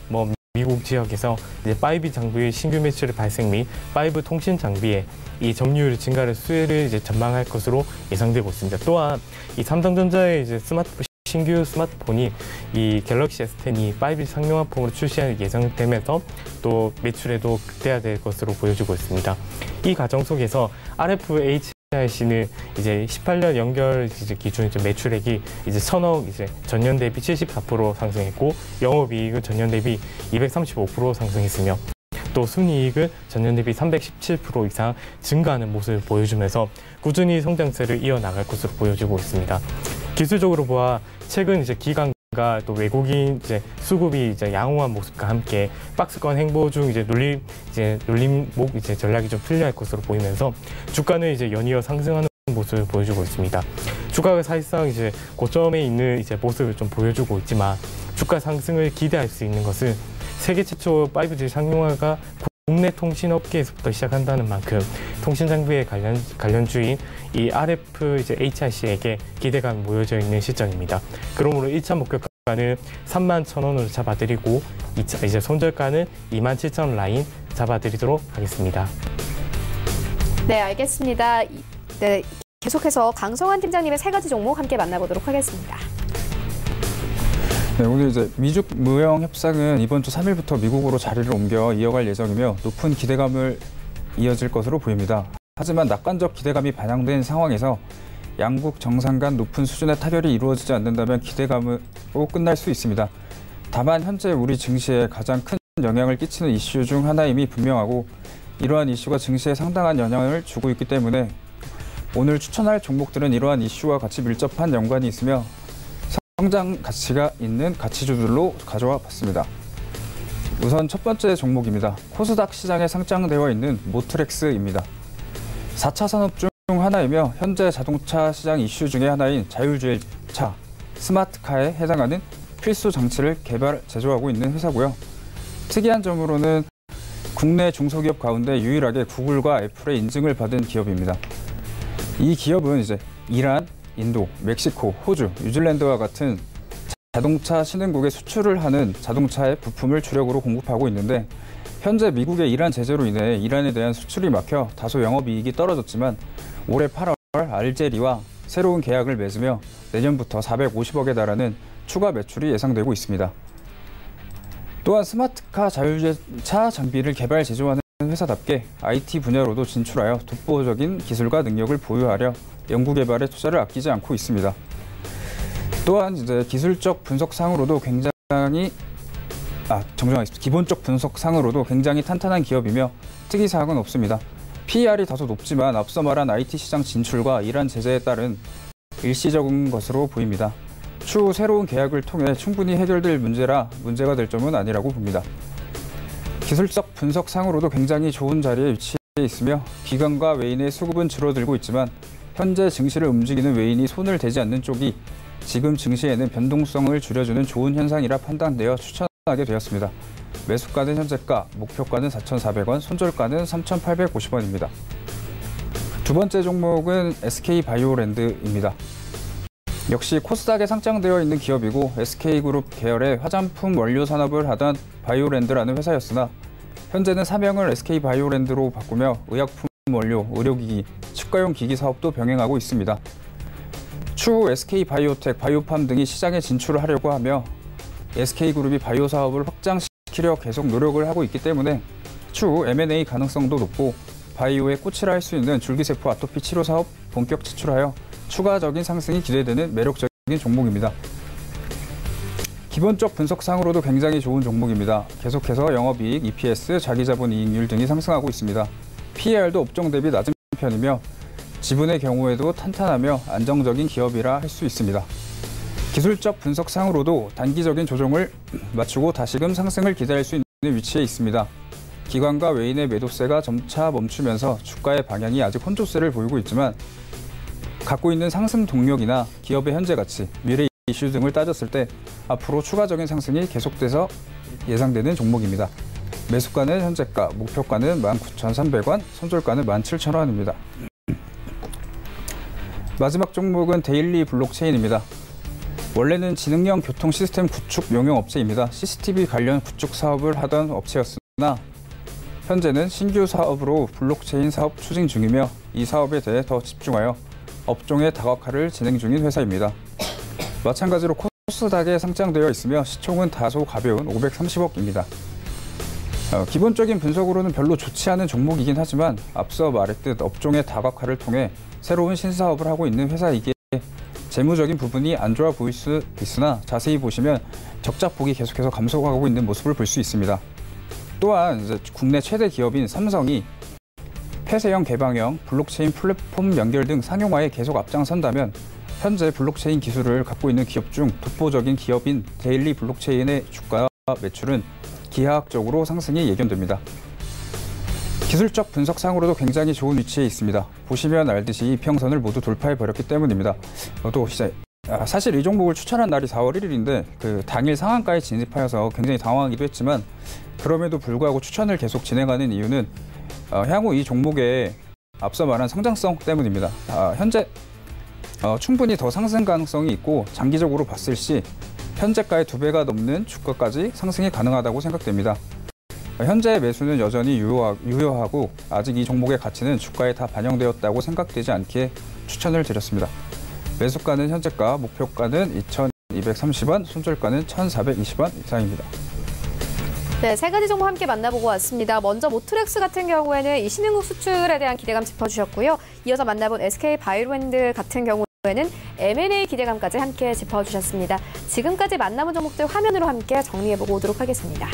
미국 지역에서 이제 5G 장비의 신규 매출의 발생 및 5G 통신 장비의 이 점유율 증가를 수혜를 이제 전망할 것으로 예상되고 있습니다. 또한 이 삼성전자의 이제 신규 스마트폰이 이 갤럭시 S10이 5G 상용화품으로 출시할 예상되면서 또 매출에도 극대화될 것으로 보여지고 있습니다. 이 과정 속에서 RFHIC는 이제 18년 연결 이제 기준 이제 매출액이 이제 1,000억 이제 전년 대비 74% 상승했고 영업이익은 전년 대비 235% 상승했으며 또 순이익은 전년 대비 317% 이상 증가하는 모습을 보여주면서 꾸준히 성장세를 이어나갈 것으로 보여지고 있습니다. 기술적으로 보아 최근 이제 기관과 또 외국인 이제 수급이 이제 양호한 모습과 함께 박스권 행보 중 이제 눌림목 이제 전략이 좀 풀려할 것으로 보이면서 주가는 이제 연이어 상승하는 모습을 보여주고 있습니다. 주가가 사실상 이제 고점에 있는 이제 모습을 좀 보여주고 있지만 주가 상승을 기대할 수 있는 것은 세계 최초 5G 상용화가 국내 통신업계에서부터 시작한다는 만큼 통신 장비의 관련주인 이 RFHIC에게 기대감이 모여져 있는 시점입니다. 그러므로 1차 목표가는 31,000원으로 잡아드리고 이제 손절가는 27,000원 라인 잡아드리도록 하겠습니다. 네, 알겠습니다. 네, 계속해서 강성환 팀장님의 세 가지 종목 함께 만나보도록 하겠습니다. 네, 오늘 이제 미중 무역 협상은 이번 주 3일부터 미국으로 자리를 옮겨 이어갈 예정이며 높은 기대감을 이어질 것으로 보입니다. 하지만 낙관적 기대감이 반영된 상황에서 양국 정상 간 높은 수준의 타결이 이루어지지 않는다면 기대감으로 끝날 수 있습니다. 다만 현재 우리 증시에 가장 큰 영향을 끼치는 이슈 중 하나임이 분명하고 이러한 이슈가 증시에 상당한 영향을 주고 있기 때문에 오늘 추천할 종목들은 이러한 이슈와 같이 밀접한 연관이 있으며 성장 가치가 있는 가치주들로 가져와 봤습니다. 우선 첫 번째 종목입니다. 코스닥 시장에 상장되어 있는 모트렉스입니다. 4차 산업 중 하나이며 현재 자동차 시장 이슈 중의 하나인 자율주행차, 스마트카에 해당하는 필수 장치를 개발, 제조하고 있는 회사고요. 특이한 점으로는 국내 중소기업 가운데 유일하게 구글과 애플의 인증을 받은 기업입니다. 이 기업은 이제 이란, 인도, 멕시코, 호주, 뉴질랜드와 같은 자동차 신흥국에 수출을 하는 자동차의 부품을 주력으로 공급하고 있는데 현재 미국의 이란 제재로 인해 이란에 대한 수출이 막혀 다소 영업이익이 떨어졌지만 올해 8월 알제리와 새로운 계약을 맺으며 내년부터 450억에 달하는 추가 매출이 예상되고 있습니다. 또한 스마트카 자율주행차 장비를 개발 제조하는 회사답게 IT 분야로도 진출하여 독보적인 기술과 능력을 보유하려 연구개발에 투자를 아끼지 않고 있습니다. 또한 이제 기술적 분석상으로도 기본적 분석상으로도 굉장히 탄탄한 기업이며 특이사항은 없습니다. PER이 다소 높지만 앞서 말한 IT 시장 진출과 이란 제재에 따른 일시적인 것으로 보입니다. 추후 새로운 계약을 통해 충분히 해결될 문제가 될 점은 아니라고 봅니다. 기술적 분석상으로도 굉장히 좋은 자리에 위치해 있으며 기관과 외인의 수급은 줄어들고 있지만 현재 증시를 움직이는 외인이 손을 대지 않는 쪽이 지금 증시에는 변동성을 줄여주는 좋은 현상이라 판단되어 추천하게 되었습니다. 매수가는 현재가, 목표가는 4,400원, 손절가는 3,850원입니다. 두 번째 종목은 SK바이오랜드입니다. 역시 코스닥에 상장되어 있는 기업이고 SK그룹 계열의 화장품 원료 산업을 하던 바이오랜드라는 회사였으나 현재는 사명을 SK바이오랜드로 바꾸며 의약품 원료, 의료기기, 치과용 기기 사업도 병행하고 있습니다. 추후 SK바이오텍, 바이오팜 등이 시장에 진출을 하려고 하며 SK그룹이 바이오 사업을 확장시키려 계속 노력을 하고 있기 때문에 추후 M&A 가능성도 높고 바이오의 꽃이라 할 수 있는 줄기세포 아토피 치료 사업 본격 진출하여 추가적인 상승이 기대되는 매력적인 종목입니다. 기본적 분석상으로도 굉장히 좋은 종목입니다. 계속해서 영업이익, EPS, 자기자본이익률 등이 상승하고 있습니다. PER도 업종 대비 낮은 편이며 지분의 경우에도 탄탄하며 안정적인 기업이라 할 수 있습니다. 기술적 분석상으로도 단기적인 조정을 맞추고 다시금 상승을 기대할 수 있는 위치에 있습니다. 기관과 외인의 매도세가 점차 멈추면서 주가의 방향이 아직 혼조세를 보이고 있지만 갖고 있는 상승 동력이나 기업의 현재 가치, 미래 이슈 등을 따졌을 때 앞으로 추가적인 상승이 계속돼서 예상되는 종목입니다. 매수가는 현재가, 목표가는 19,300원, 손절가는 17,000원입니다. 마지막 종목은 데일리 블록체인입니다. 원래는 지능형 교통 시스템 구축 용역 업체입니다. CCTV 관련 구축 사업을 하던 업체였으나 현재는 신규 사업으로 블록체인 사업 추진 중이며 이 사업에 대해 더 집중하여 업종의 다각화를 진행 중인 회사입니다. 마찬가지로 코스닥에 상장되어 있으며 시총은 다소 가벼운 530억입니다. 기본적인 분석으로는 별로 좋지 않은 종목이긴 하지만 앞서 말했듯 업종의 다각화를 통해 새로운 신사업을 하고 있는 회사이기에 재무적인 부분이 안 좋아 보일 수 있으나 자세히 보시면 적자폭이 계속해서 감소하고 있는 모습을 볼 수 있습니다. 또한 이제 국내 최대 기업인 삼성이 폐쇄형 개방형 블록체인 플랫폼 연결 등 상용화에 계속 앞장선다면 현재 블록체인 기술을 갖고 있는 기업 중 독보적인 기업인 데일리 블록체인의 주가와 매출은 기하학적으로 상승이 예견됩니다. 기술적 분석상으로도 굉장히 좋은 위치에 있습니다. 보시면 알듯이 이평선을 모두 돌파해버렸기 때문입니다. 또 이제 사실 이 종목을 추천한 날이 4월 1일인데 그 당일 상한가에 진입하여서 굉장히 당황하기도 했지만 그럼에도 불구하고 추천을 계속 진행하는 이유는 향후 이 종목의 앞서 말한 성장성 때문입니다. 현재 충분히 더 상승 가능성이 있고 장기적으로 봤을 시 현재가의 2배가 넘는 주가까지 상승이 가능하다고 생각됩니다. 현재 매수는 여전히 유효하고 아직 이 종목의 가치는 주가에 다 반영되었다고 생각되지 않기에 추천을 드렸습니다. 매수가는 현재가, 목표가는 2,230원, 손절가는 1,420원 이상입니다. 네, 세 가지 종목 함께 만나보고 왔습니다. 먼저 모트렉스 같은 경우에는 이 신흥국 수출에 대한 기대감 짚어주셨고요. 이어서 만나본 SK바이오랜드 같은 경우에는 M&A 기대감까지 함께 짚어주셨습니다. 지금까지 만나본 종목들 화면으로 함께 정리해보고 오도록 하겠습니다.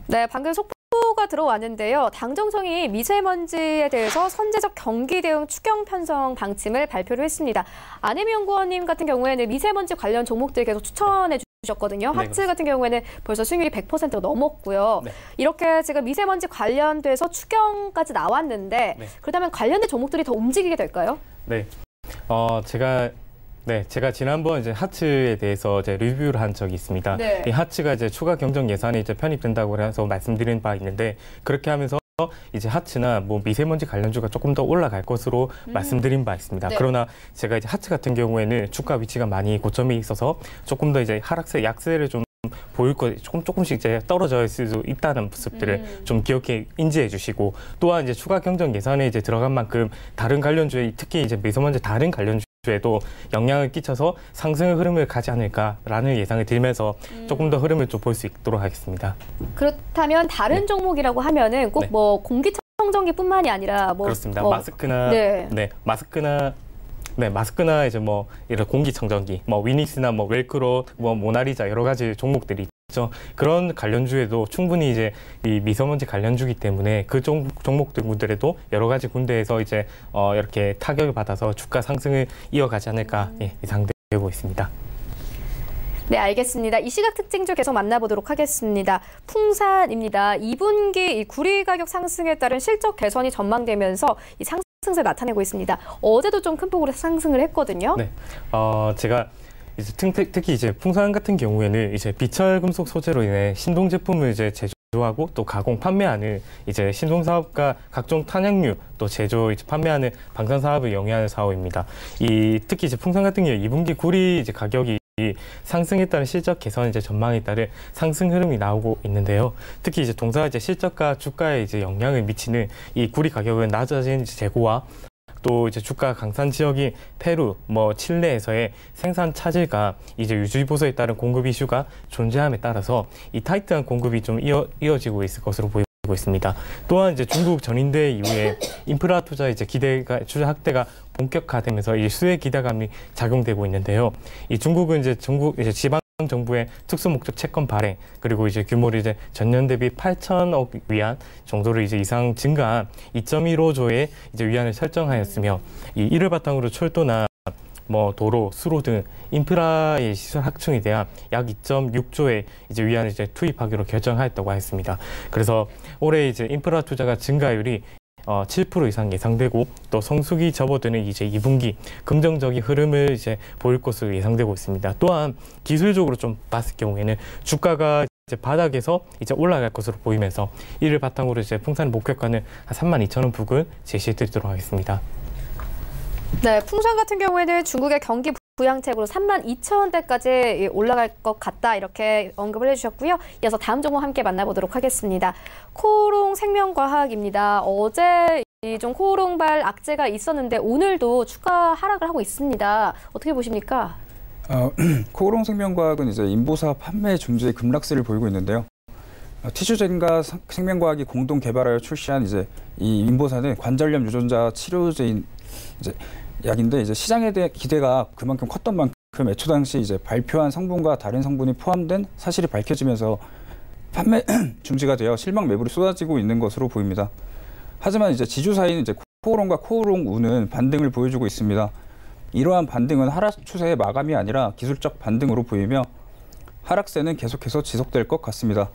네, 방금 속보가 들어왔는데요. 당정청이 미세먼지에 대해서 선제적 경기 대응 추경 편성 방침을 발표를 했습니다. 안혜미 연구원님 같은 경우에는 미세먼지 관련 종목들 계속 추천해 주셨거든요. 네, 하츠 같은 경우에는 벌써 수익률이 100%가 넘었고요. 네. 이렇게 지금 미세먼지 관련돼서 추경까지 나왔는데 네. 그렇다면 관련된 종목들이 더 움직이게 될까요? 네, 제가 지난번 이제 하츠에 대해서 이제 리뷰를 한 적이 있습니다. 네. 이 하츠가 이제 추가 경정 예산이 이제 편입된다고 해서 말씀드린 바 있는데 그렇게 하면서 이제 하츠나 뭐 미세먼지 관련주가 조금 더 올라갈 것으로 말씀드린 바 있습니다. 네. 그러나 제가 이제 하츠 같은 경우에는 주가 위치가 많이 고점이 있어서 조금 더 이제 하락세, 약세를 좀 보일 거 조금씩 이제 떨어져 있을 수 있다는 모습들을 좀 기억해 인지해 주시고 또한 이제 추가 경정 예산에 이제 들어간 만큼 다른 관련주에 특히 이제 미세먼지 다른 관련주 에도 영향을 끼쳐서 상승의 흐름을 가지 않을까라는 예상이 들면서 조금 더 흐름을 좀 볼 수 있도록 하겠습니다. 그렇다면 다른 종목이라고 하면은 꼭 뭐 공기청정기뿐만이 아니라 뭐 그렇습니다. 마스크나 마스크나 이제 뭐 이런 공기청정기, 뭐 위닉스나 뭐 웰크로, 뭐 모나리자 여러 가지 종목들이 있죠. 그런 관련주에도 충분히 이제 이 미세먼지 관련주기 때문에 그 종목들에도 여러 가지 군데에서 이제 이렇게 타격을 받아서 주가 상승을 이어가지 않을까 예상되고 있습니다. 네, 알겠습니다. 이 시각 특징주 계속 만나보도록 하겠습니다. 풍산입니다. 2분기 이 구리 가격 상승에 따른 실적 개선이 전망되면서 이 상승세 나타내고 있습니다. 어제도 좀 큰 폭으로 상승을 했거든요. 네, 제가 이제 특히 이제 풍산 같은 경우에는 이제 비철 금속 소재로 인해 신동 제품을 이제 제조하고 또 가공 판매하는 이제 신동 사업과 각종 탄약류 또 제조 이제 판매하는 방산 사업을 영위하는 사업입니다. 특히 이제 풍산 같은 경우 2분기 구리 이제 가격이 상승에 따른 실적 개선 이제 전망에 따른 상승 흐름이 나오고 있는데요. 특히 이제 동사 이제 실적과 주가에 이제 영향을 미치는 이 구리 가격은 낮아진 재고와 또 이제 주가 강산 지역인 페루, 뭐 칠레에서의 생산 차질과 이제 유지 보수에 따른 공급 이슈가 존재함에 따라서 이 타이트한 공급이 좀 이어지고 있을 것으로 보이고 있습니다. 또한 이제 중국 전인대 이후에 인프라 투자 이제 투자 확대가 본격화되면서 이 수혜 기대감이 작용되고 있는데요. 이 중국은 이제 지방 정부의 특수 목적 채권 발행 그리고 이제 규모를 이제 전년 대비 8천억 위안 정도를 이제 이상 증가한 2.15조의 이제 위안을 설정하였으며 이를 바탕으로 철도나 뭐 도로, 수로 등 인프라의 시설 확충에 대한 약 2.6조의 이제 위안을 이제 투입하기로 결정하였다고 했습니다. 그래서 올해 이제 인프라 투자가 증가율이 7% 이상 예상되고 또 성수기 접어드는 이제 2분기 긍정적인 흐름을 이제 보일 것으로 예상되고 있습니다. 또한 기술적으로 좀 봤을 경우에는 주가가 이제 바닥에서 이제 올라갈 것으로 보이면서 이를 바탕으로 이제 풍산 목표가는 한 32,000원 부근 제시해드리도록 하겠습니다. 네, 풍산 같은 경우에는 중국의 경기 부양책으로 32,000원대까지 올라갈 것 같다 이렇게 언급을 해주셨고요. 이어서 다음 종목 함께 만나보도록 하겠습니다. 코오롱 생명과학입니다. 어제 좀 코오롱발 악재가 있었는데 오늘도 추가 하락을 하고 있습니다. 어떻게 보십니까? 코오롱 생명과학은 이제 인보사 판매 중지의 급락세를 보이고 있는데요. 티슈젠과 생명과학이 공동 개발하여 출시한 이제 이 인보사는 관절염 유전자 치료제인 이제 약인데 이제 시장에 대한 기대가 그만큼 컸던 만큼 애초 당시 이제 발표한 성분과 다른 성분이 포함된 사실이 밝혀지면서 판매 중지가 되어 실망 매물이 쏟아지고 있는 것으로 보입니다. 하지만 이제 지주사인 이제 코오롱과 코오롱우는 반등을 보여주고 있습니다. 이러한 반등은 하락 추세의 마감이 아니라 기술적 반등으로 보이며 하락세는 계속해서 지속될 것 같습니다.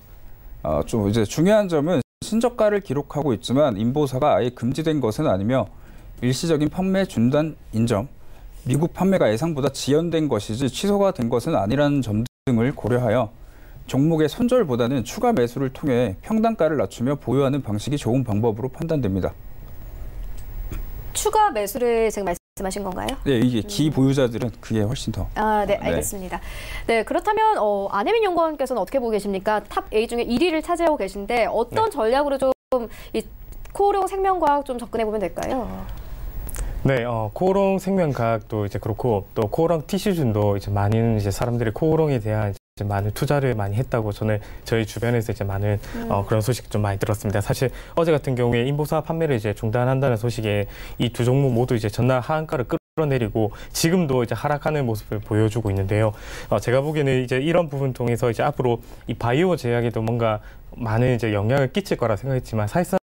좀 이제 중요한 점은 신저가를 기록하고 있지만 인보사가 아예 금지된 것은 아니며 일시적인 판매 중단 인정, 미국 판매가 예상보다 지연된 것이지 취소가 된 것은 아니라는 점 등을 고려하여 종목의 손절보다는 추가 매수를 통해 평단가를 낮추며 보유하는 방식이 좋은 방법으로 판단됩니다. 추가 매수를 지금 말씀하신 건가요? 네, 이게 기보유자들은 그게 훨씬 더. 네, 알겠습니다. 네, 그렇다면 안혜민 연구원께서는 어떻게 보고 계십니까? 탑 A 중에 1위를 차지하고 계신데 어떤 전략으로 좀 이 코오롱 생명과학 좀 접근해 보면 될까요? 네, 코오롱 생명과학도 이제 그렇고 또 코오롱 티슈준도 이제 많은 이제 사람들이 코오롱에 대한 이제 많은 투자를 많이 했다고 저희 주변에서 이제 많은 그런 소식 좀 많이 들었습니다. 사실 어제 같은 경우에 인보사 판매를 이제 중단한다는 소식에 이 두 종목 모두 이제 전날 하한가를 끌어내리고 지금도 이제 하락하는 모습을 보여주고 있는데요. 제가 보기에는 이제 이런 부분 통해서 이제 앞으로 이 바이오 제약에도 뭔가 많은 이제 영향을 끼칠 거라 생각했지만 사실상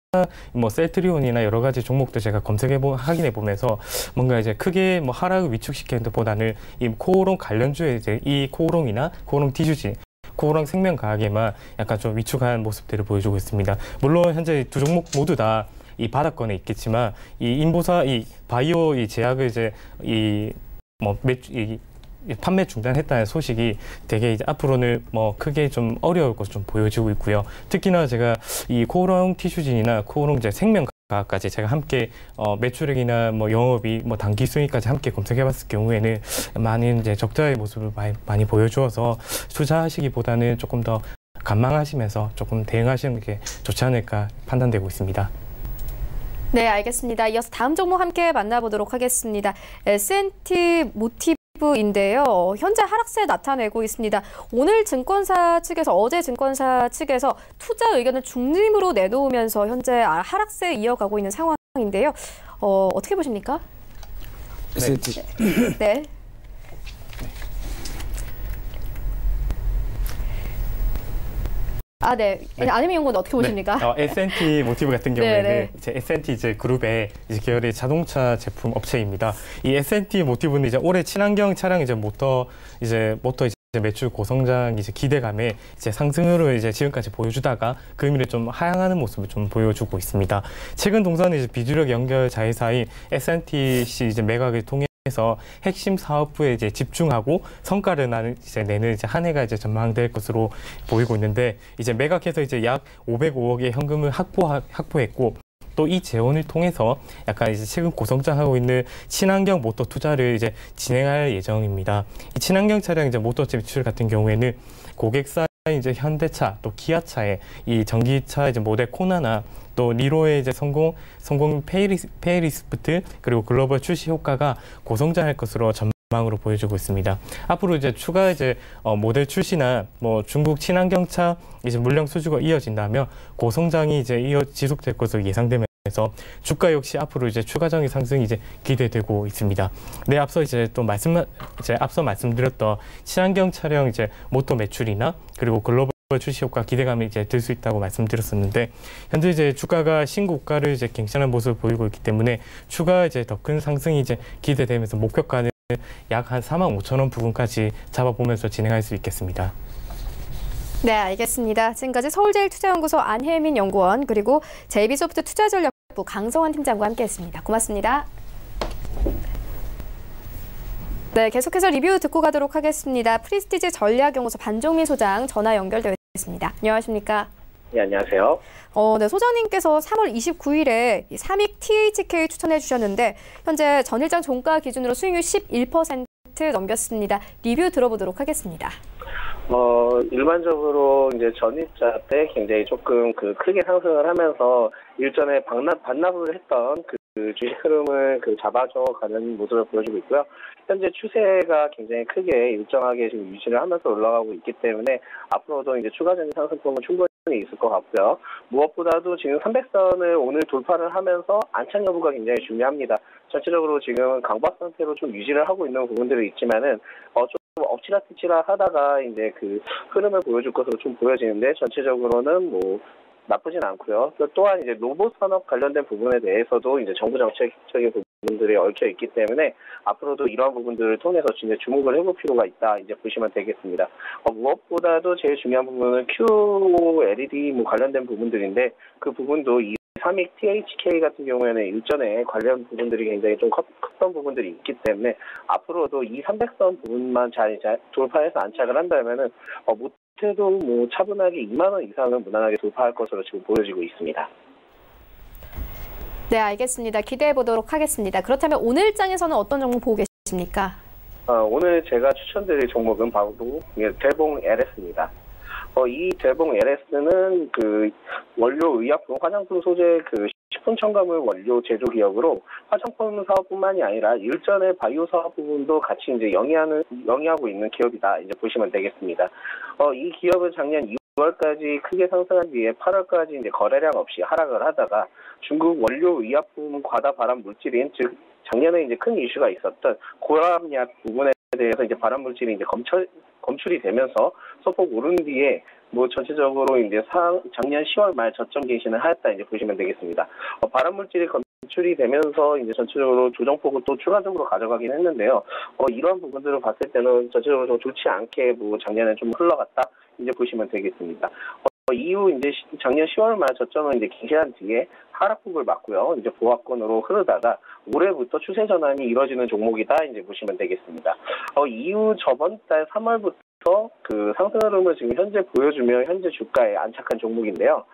뭐 셀트리온이나 여러 가지 종목도 제가 확인해 보면서 뭔가 이제 크게 뭐 하락을 위축시키는 것보다는 이 코오롱 관련주에 이제 이 코오롱이나 코오롱 티슈진, 코오롱 생명과학에만 약간 좀 위축한 모습들을 보여주고 있습니다. 물론 현재 두 종목 모두 다 이 바닥권에 있겠지만 이 인보사 이 바이오 이 제약을 이제 판매 중단했다는 소식이 되게 이제 앞으로는 뭐 크게 좀 어려울 것으로 좀 보여지고 있고요. 특히나 제가 이 코오롱 티슈진이나 코오롱 이제 생명과학까지 제가 함께 매출액이나 뭐 영업이 뭐 단기 수익까지 함께 검색해봤을 경우에는 많은 이제 적자의 모습을 많이 보여주어서 투자하시기보다는 조금 더 관망하시면서 조금 대응하시는 게 좋지 않을까 판단되고 있습니다. 네, 알겠습니다. 이어서 다음 종목 함께 만나보도록 하겠습니다. S&T 모티브인데요. 현재 하락세 나타내고 있습니다. 오늘 증권사 측에서 어제 증권사 측에서 투자 의견을 중립으로 내놓으면서 현재 하락세 이어가고 있는 상황인데요. 어떻게 보십니까? S&T. 네. 네. 안혜민 연구원 어떻게 보십니까? S&T 모티브 같은 경우에는 네. 이제 S&T 이제 그룹의 이제 계열의 자동차 제품 업체입니다. 이 S&T 모티브는 이제 올해 친환경 차량 이제 모터 이제 매출 고성장 이제 기대감에 이제 상승으로 이제 지금까지 보여주다가 금일에 좀 하향하는 모습을 좀 보여주고 있습니다. 최근 동사는 이제 비주력 연결 자회사인 S&T씨 이제 매각을 통해서 핵심 사업부에 이제 집중하고 성과를 내는 이제 한 해가 이제 전망될 것으로 보이고 있는데 이제 매각해서 이제 약 505억의 현금을 확보했고 또 이 재원을 통해서 약간 이제 최근 고성장하고 있는 친환경 모터 투자를 이제 진행할 예정입니다. 이 친환경 차량 이제 모터 매출 같은 경우에는 고객사 이제 현대차 또 기아차의 이 전기차 이제 모델 코나나 또 니로의 이제 성공 페이리스프트 그리고 글로벌 출시 효과가 고성장할 것으로 전망으로 보여주고 있습니다. 앞으로 이제 추가 이제 모델 출시나 뭐 중국 친환경차 이제 물량 수주가 이어진다면 고성장이 이제 지속될 것으로 예상되면서 주가 역시 앞으로 이제 추가적인 상승이 이제 기대되고 있습니다. 네, 앞서 이제 또 앞서 말씀드렸던 친환경 차량 이제 모터 매출이나 그리고 글로벌 출시 효과 기대감이 이제 들 수 있다고 말씀드렸었는데 현재 이제 주가가 신고가를 이제 갱신하는 모습을 보이고 있기 때문에 추가 이제 더 큰 상승이 이제 기대되면서 목표가는 약 한 45,000원 부근까지 잡아보면서 진행할 수 있겠습니다. 네, 알겠습니다. 지금까지 서울제일투자연구소 안혜민 연구원 그리고 JB소프트 투자전략부 강성환 팀장과 함께했습니다. 고맙습니다. 네, 계속해서 리뷰 듣고 가도록 하겠습니다. 프리스티지 전략연구소 반종민 소장 전화 연결되어 있습니다. 안녕하십니까? 네, 안녕하세요. 네, 소장님께서 3월 29일에 삼익 THK 추천해 주셨는데 현재 전일장 종가 기준으로 수익률 11% 넘겼습니다. 리뷰 들어보도록 하겠습니다. 일반적으로 이제 전일자 때 굉장히 조금 크게 상승을 하면서 일전에 반납을 했던 주식 흐름을 잡아줘가는 모습을 보여주고 있고요. 현재 추세가 굉장히 크게 일정하게 지금 유지를 하면서 올라가고 있기 때문에 앞으로도 이제 추가적인 상승폭은 충분히 있을 것 같고요. 무엇보다도 지금 300선을 오늘 돌파를 하면서 안착 여부가 굉장히 중요합니다. 전체적으로 지금 강박 상태로 좀 유지를 하고 있는 부분들이 있지만은 좀 엎치락뒤치락 하다가 이제 흐름을 보여줄 것으로 좀 보여지는데 전체적으로는 뭐 나쁘진 않고요. 또한 이제 로봇 산업 관련된 부분에 대해서도 이제 정부 정책적인 부분들이 얽혀 있기 때문에 앞으로도 이러한 부분들을 통해서 이제 주목을 해볼 필요가 있다 이제 보시면 되겠습니다. 무엇보다도 제일 중요한 부분은 QLED 관련된 부분들인데 그 부분도 이 삼익 THK 같은 경우에는 일전에 관련 부분들이 굉장히 좀 컸던 부분들이 있기 때문에 앞으로도 이 300선 부분만 잘 돌파해서 안착을 한다면은 못해도 뭐 차분하게 2만 원 이상은 무난하게 돌파할 것으로 지금 보여지고 있습니다. 네, 알겠습니다. 기대해 보도록 하겠습니다. 그렇다면 오늘 장에서는 어떤 종목 보고 계십니까? 오늘 제가 추천드릴 종목은 바로 대봉 LS입니다. 이 대봉 LS는 원료 의약품, 화장품 소재 식품 첨가물 원료 제조 기업으로 화장품 사업뿐만이 아니라 일전의 바이오 사업 부분도 같이 이제 영위하고 있는 기업이다 이제 보시면 되겠습니다. 이 기업은 작년 2월까지 크게 상승한 뒤에 8월까지 이제 거래량 없이 하락을 하다가 중국 원료 의약품 과다 발암 물질인 즉 작년에 이제 큰 이슈가 있었던 고람약 부분에 대해서 이제 발암 물질이 이제 검출이 되면서 소폭 오른 뒤에 뭐 전체적으로 이제 작년 10월 말 저점 갱신을 하였다 이제 보시면 되겠습니다. 발암 물질이 검출이 되면서 이제 전체적으로 조정폭을 또 추가적으로 가져가긴 했는데요. 이런 부분들을 봤을 때는 전체적으로 좀 좋지 않게 뭐 작년에 좀 흘러갔다 이제 보시면 되겠습니다. 이후 이제 작년 10월 말 저점은 이제 갱신한 뒤에 하락폭을 맞고요. 이제 보합권으로 흐르다가 올해부터 추세 전환이 이뤄지는 종목이다 이제 보시면 되겠습니다. 이후 저번 달 3월부터 상승 흐름을 지금 현재 보여주며 현재 주가에 안착한 종목인데요.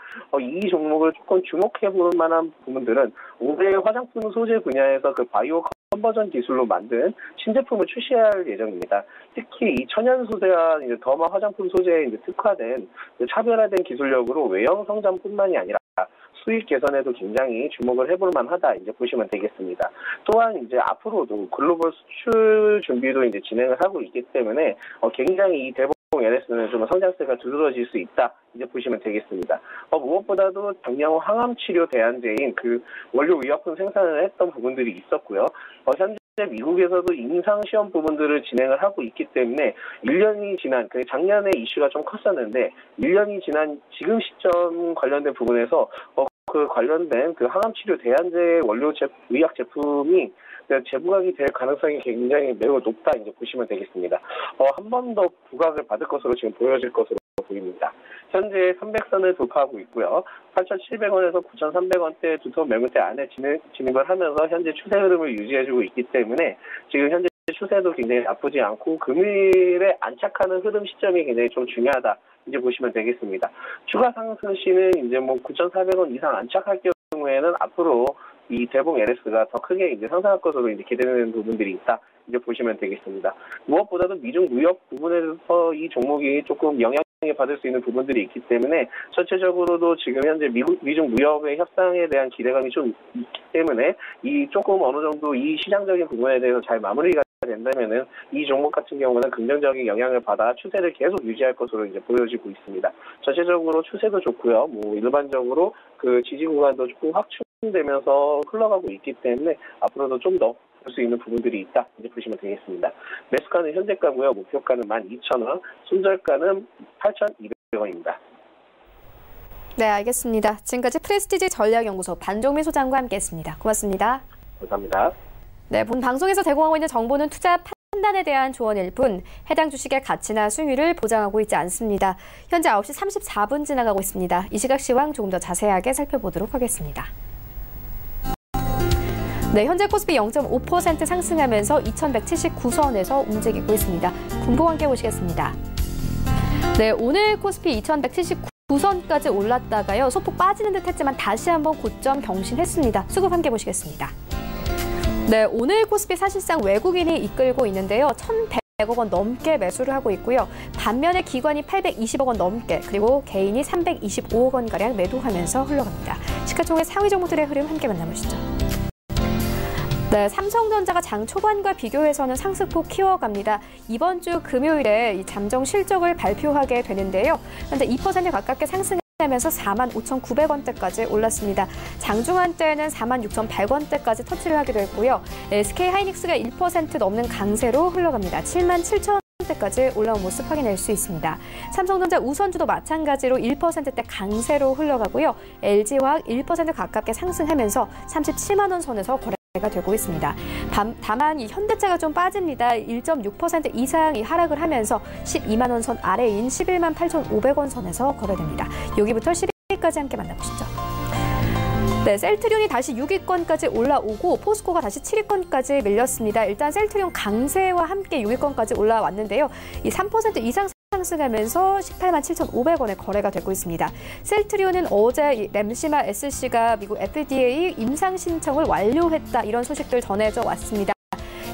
이 종목을 조금 주목해 볼 만한 부분들은 올해 화장품 소재 분야에서 바이오 컨버전 기술로 만든 신제품을 출시할 예정입니다. 특히 이 천연 소재와 이제 더마 화장품 소재에 이제 특화된 차별화된 기술력으로 외형 성장뿐만이 아니라 수익 개선에도 굉장히 주목을 해볼 만하다 이제 보시면 되겠습니다. 또한 이제 앞으로도 글로벌 수출 준비도 이제 진행을 하고 있기 때문에 굉장히 이 대봉 LS는 좀 성장세가 두드러질 수 있다 이제 보시면 되겠습니다. 무엇보다도 작년 항암 치료 대안제인 그 원료 의약품 생산을 했던 부분들이 있었고요. 현재 미국에서도 임상 시험 부분들을 진행을 하고 있기 때문에 1년이 지난, 작년에 이슈가 좀 컸었는데 1년이 지난 지금 시점 관련된 부분에서 그 관련된 그 항암 치료 대안제 원료 의약 제품이 재부각이 될 가능성이 굉장히 매우 높다 이제 보시면 되겠습니다. 한 번 더 부각을 받을 것으로 지금 보여질 것으로 보입니다. 현재 300선을 돌파하고 있고요. 8,700원에서 9,300원대 두터 매물대 안에 진입을 하면서 현재 추세 흐름을 유지해주고 있기 때문에 지금 현재 추세도 굉장히 나쁘지 않고 금일에 안착하는 흐름 시점이 굉장히 좀 중요하다 이제 보시면 되겠습니다. 추가 상승 시는 이제 9,400원 이상 안착할 경우에는 앞으로 이 대봉 LS가 더 크게 이제 상승할 것으로 이제 기대되는 부분들이 있다 이제 보시면 되겠습니다. 무엇보다도 미중 무역 부분에서 이 종목이 조금 영향을 받을 수 있는 부분들이 있기 때문에 전체적으로도 지금 현재 미중 무역의 협상에 대한 기대감이 좀 있기 때문에 이 조금 어느 정도 이 시장적인 부분에 대해서 잘 마무리가 된다면은 이 종목 같은 경우는 긍정적인 영향을 받아 추세를 계속 유지할 것으로 이제 보여지고 있습니다. 전체적으로 추세도 좋고요. 일반적으로 그 지지 구간도 조금 확충되면서 흘러가고 있기 때문에 앞으로도 좀 더 볼 수 있는 부분들이 있다 이제 보시면 되겠습니다. 매수가는 현재가고요. 목표가는 12,000원, 손절가는 8,200원입니다. 네, 알겠습니다. 지금까지 프레스티지 전략연구소 반종민 소장과 함께했습니다. 고맙습니다. 감사합니다. 네, 본 방송에서 제공하고 있는 정보는 투자 판단에 대한 조언일 뿐 해당 주식의 가치나 수익률을 보장하고 있지 않습니다. 현재 9시 34분 지나가고 있습니다. 이 시각 시황 조금 더 자세하게 살펴보도록 하겠습니다. 네, 현재 코스피 0.5% 상승하면서 2179선에서 움직이고 있습니다. 분포 함께 보시겠습니다. 네, 오늘 코스피 2179선까지 올랐다가요. 소폭 빠지는 듯 했지만 다시 한번 고점 경신했습니다. 수급 함께 보시겠습니다. 네, 오늘 코스피 사실상 외국인이 이끌고 있는데요. 1,100억 원 넘게 매수를 하고 있고요. 반면에 기관이 820억 원 넘게 그리고 개인이 325억 원가량 매도하면서 흘러갑니다. 시가총액 상위 종목들의 흐름 함께 만나보시죠. 네, 삼성전자가 장 초반과 비교해서는 상승폭 키워갑니다. 이번 주 금요일에 이 잠정 실적을 발표하게 되는데요. 현재 2% 가깝게 상승하면서 45,900원대까지 올랐습니다. 장중한 때는 46,100원대까지 터치를 하기도 했고요. SK하이닉스가 1% 넘는 강세로 흘러갑니다. 77,000원대까지 올라온 모습 확인할 수 있습니다. 삼성전자 우선주도 마찬가지로 1%대 강세로 흘러가고요. LG화학 1% 가깝게 상승하면서 37만 원 선에서 거래가 되고 있습니다. 다만 이 현대차가 좀 빠집니다. 1.6% 이상이 하락을 하면서 12만 원 선 아래인 11만 8,500원 선에서 거래됩니다. 여기부터 10위까지 함께 만나보시죠. 네, 셀트리온이 다시 6위권까지 올라오고 포스코가 다시 7위권까지 밀렸습니다. 일단 셀트리온 강세와 함께 6위권까지 올라왔는데요. 이 3% 이상 상승하면서 18만 7,500원에 거래가 되고 있습니다. 셀트리온은 어제 램시마 SC가 미국 FDA 임상 신청을 완료했다 이런 소식들 전해져 왔습니다.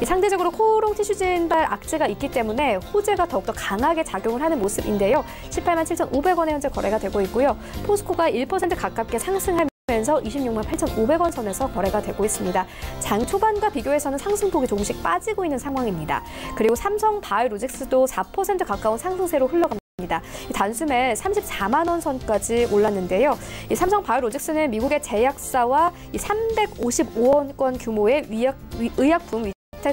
상대적으로 코오롱 티슈 진발 악재가 있기 때문에 호재가 더욱더 강하게 작용을 하는 모습인데요. 18만 7,500원에 현재 거래가 되고 있고요. 포스코가 1% 가깝게 상승하면서 26만 8,500원 선에서 거래가 되고 있습니다. 장 초반과 비교해서는 상승폭이 조금씩 빠지고 있는 상황입니다. 그리고 삼성 바이오로직스도 4% 가까운 상승세로 흘러갑니다. 단숨에 34만 원 선까지 올랐는데요. 이 삼성 바이오로직스는 미국의 제약사와 355억 규모의 의약품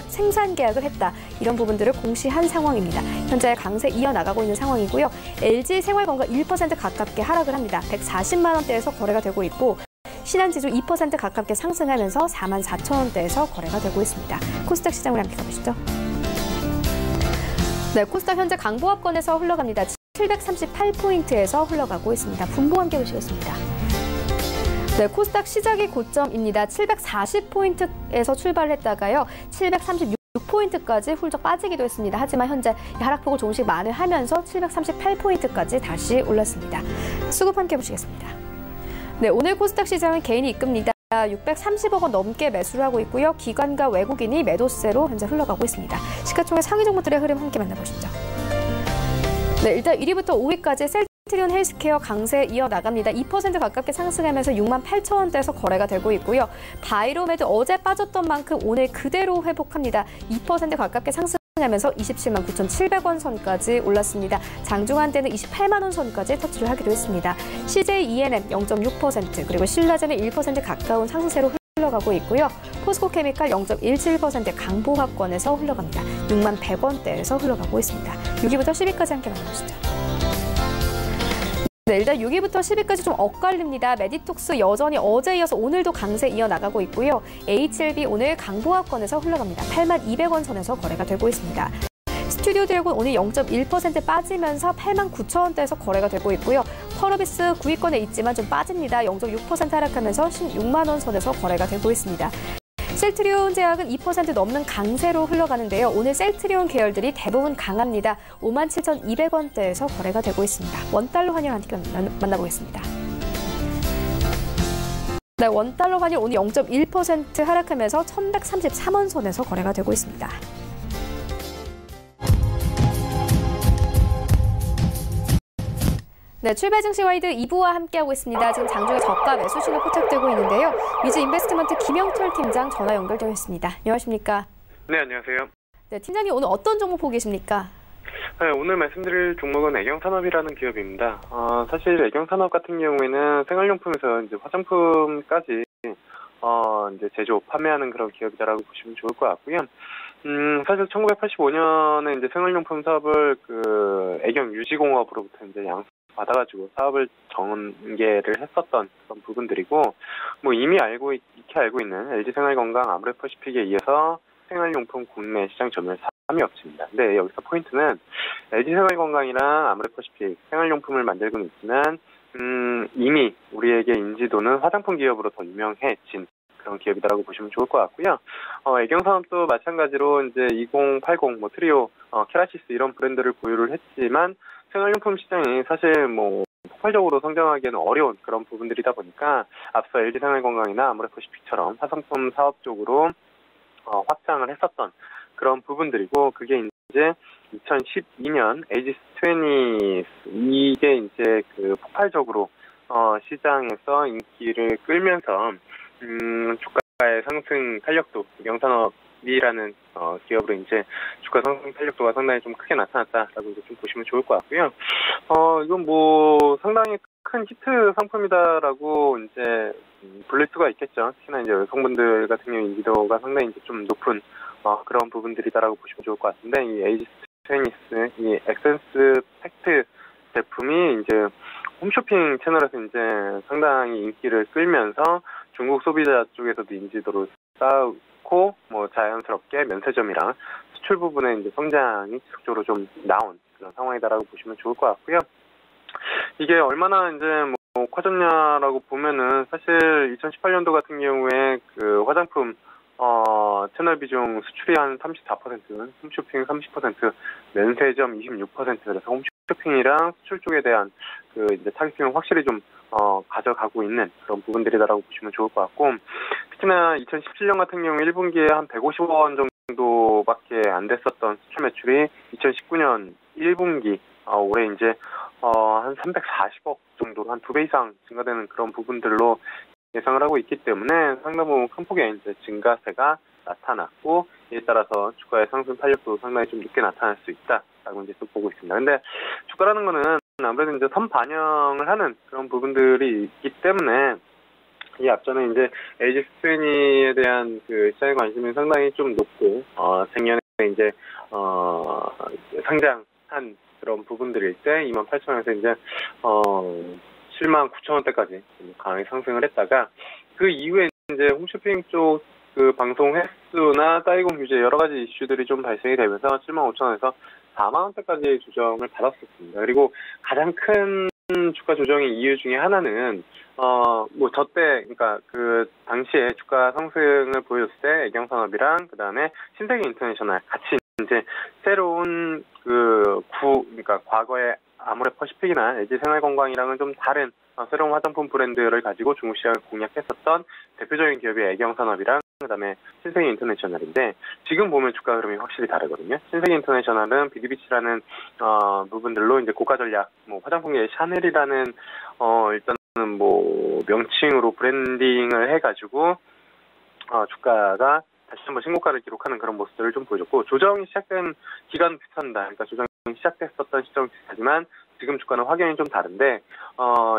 생산 계약을 했다. 이런 부분들을 공시한 상황입니다. 현재 강세 이어나가고 있는 상황이고요. LG 생활건강 1% 가깝게 하락을 합니다. 140만 원대에서 거래가 되고 있고 신한지주 2% 가깝게 상승하면서 4만 4천 원대에서 거래가 되고 있습니다. 코스닥 시장을 함께 가보시죠. 네, 코스닥 현재 강보합권에서 흘러갑니다. 738포인트에서 흘러가고 있습니다. 분봉 함께 보시겠습니다. 네, 코스닥 시작이 고점입니다. 740포인트에서 출발했다가요. 736포인트까지 훌쩍 빠지기도 했습니다. 하지만 현재 하락폭을 조금씩 만회하면서 738포인트까지 다시 올랐습니다. 수급 함께 보시겠습니다. 네, 오늘 코스닥 시장은 개인이 이끕니다. 630억 원 넘게 매수를 하고 있고요. 기관과 외국인이 매도세로 현재 흘러가고 있습니다. 시가총액 상위 종목들의 흐름 함께 만나보시죠. 네, 일단 1위부터 5위까지 셀트리온 헬스케어 강세 이어나갑니다. 2% 가깝게 상승하면서 68,000원대에서 거래가 되고 있고요. 바이로메드 어제 빠졌던 만큼 오늘 그대로 회복합니다. 2% 가깝게 상승하면서 27만 9,700원 선까지 올랐습니다. 장중한 때는 28만 원 선까지 터치를 하기도 했습니다. CJ ENM 0.6% 그리고 신라젠은 1% 가까운 상승세로 흘러가고 있고요. 포스코케미칼 0.17% 강보합권에서 흘러갑니다. 6만 100원대에서 흘러가고 있습니다. 6위부터 10위까지 함께 만나보시죠. 네, 일단 6위부터 10위까지 좀 엇갈립니다. 메디톡스 여전히 어제 이어서 오늘도 강세 이어나가고 있고요. HLB 오늘 강보합권에서 흘러갑니다. 8만 200원 선에서 거래가 되고 있습니다. 스튜디오 드래곤 오늘 0.1% 빠지면서 8만 9천원대에서 거래가 되고 있고요. 펄어비스 9위권에 있지만 좀 빠집니다. 0.6% 하락하면서 16만 원 선에서 거래가 되고 있습니다. 셀트리온 제약은 2% 넘는 강세로 흘러가는데요. 오늘 셀트리온 계열들이 대부분 강합니다. 57,200원대에서 거래가 되고 있습니다. 원달러 환율 함께 만나보겠습니다. 네, 원달러 환율 오늘 0.1% 하락하면서 1,133원 선에서 거래가 되고 있습니다. 네, 출발 증시 와이드 2부와 함께하고 있습니다. 지금 장중에 저가 매수 신호 포착되고 있는데요. 위즈 인베스트먼트 김영철 팀장 전화 연결되어 있습니다. 안녕하십니까? 네, 안녕하세요. 네, 팀장님 오늘 어떤 종목 보고 계십니까? 네, 오늘 말씀드릴 종목은 애경산업이라는 기업입니다. 사실 애경산업 같은 경우에는 생활용품에서 이제 화장품까지 이제 제조, 판매하는 그런 기업이다라고 보시면 좋을 것 같고요. 사실 1985년에 이제 생활용품 사업을 애경 유지공업으로부터 이제 받아가지고 사업을 전개를 했었던 그런 부분들이고, 뭐 이미 익히 알고 있는 LG생활건강, 아모레퍼시픽에 이어서 생활용품 국내 시장 점유율 3위 업체입니다. 근데 여기서 포인트는 LG생활건강이랑 아모레퍼시픽 생활용품을 만들고는 있지만 이미 우리에게 인지도는 화장품 기업으로 더 유명해진 그런 기업이다라고 보시면 좋을 것 같고요. 애경산업도 마찬가지로 이제 2080, 뭐 트리오, 케라시스 이런 브랜드를 보유를 했지만 생활용품 시장이 사실 뭐 폭발적으로 성장하기에는 어려운 그런 부분들이다 보니까 앞서 LG생활건강이나 아모레퍼시픽처럼 화장품 사업 쪽으로 확장을 했었던 그런 부분들이고, 그게 이제 2012년 에이지스20 이게 이제 폭발적으로 시장에서 인기를 끌면서 주가의 상승 탄력도 애경산업이라는 기업으로 이제 주가 상승 탄력도가 상당히 좀 크게 나타났다라고 이제 좀 보시면 좋을 것 같고요. 이건 뭐 상당히 큰 히트 상품이다라고 이제 불릴 수가 있겠죠. 특히나 이제 여성분들 같은 경우 인지도가 상당히 이제 좀 높은 그런 부분들이다라고 보시면 좋을 것 같은데, 이 에이지스, 이 엑센스 팩트 제품이 이제 홈쇼핑 채널에서 이제 상당히 인기를 끌면서 중국 소비자 쪽에서도 인지도를 쌓고, 뭐 자연스럽게 면세점이랑 수출 부분에 이제 성장이 지속적으로 좀 나온 그런 상황이다라고 보시면 좋을 것 같고요. 이게 얼마나 이제 뭐 커졌냐라고 보면은 사실 2018년도 같은 경우에 화장품 채널 비중 수출이 한 34%, 홈쇼핑 30%, 면세점 26%, 그래서 홈쇼핑이랑 수출 쪽에 대한 이제 타겟팅을 확실히 좀 가져가고 있는 그런 부분들이다라고 보시면 좋을 것 같고, 특히나 2017년 같은 경우 1분기에 한 150원 정도밖에 안 됐었던 수출 매출이 2019년 1분기 올해 이제 한 340억 정도로 한 2배 이상 증가되는 그런 부분들로 예상을 하고 있기 때문에 상당 부분 큰 폭의 이제 증가세가 나타났고, 이에 따라서 주가의 상승 탄력도 상당히 좀 늦게 나타날 수 있다라고 이제 또 보고 있습니다. 근데 주가라는 거는 아무래도 이제 선반영을 하는 그런 부분들이 있기 때문에, 이 앞전에 이제 에이지스20에 대한 시장의 관심이 상당히 좀 높고, 작년에 이제 상장한 그런 부분들일 때 28,000원에서 이제 79,000원대까지 강하게 상승을 했다가, 그 이후에 이제 홈쇼핑 쪽 방송 횟수나 따이공 규제 여러 가지 이슈들이 좀 발생이 되면서 75,000원에서 4만원대까지 조정을 받았었습니다. 그리고 가장 큰 주가 조정의 이유 중에 하나는 뭐 그러니까 당시에 주가 상승을 보였을 때 애경산업이랑 그다음에 신세계 인터내셔널 같이 이제 새로운 그러니까 과거에 아모레퍼시픽이나 LG생활건강이랑은 좀 다른 새로운 화장품 브랜드를 가지고 중국 시장을 공략했었던 대표적인 기업이 애경산업이랑 그다음에 신세계 인터내셔널인데 지금 보면 주가 흐름이 확실히 다르거든요. 신세계 인터내셔널은 비디비치라는 부분들로 이제 고가 전략, 뭐 화장품계 샤넬이라는 일단은 뭐 명칭으로 브랜딩을 해가지고 주가가 다시 한번 신고가를 기록하는 그런 모습들을 좀 보여줬고 조정이 시작된 기간 비슷합니다. 그러니까 조정이 시작됐었던 시점 비슷하지만 지금 주가는 확연히 좀 다른데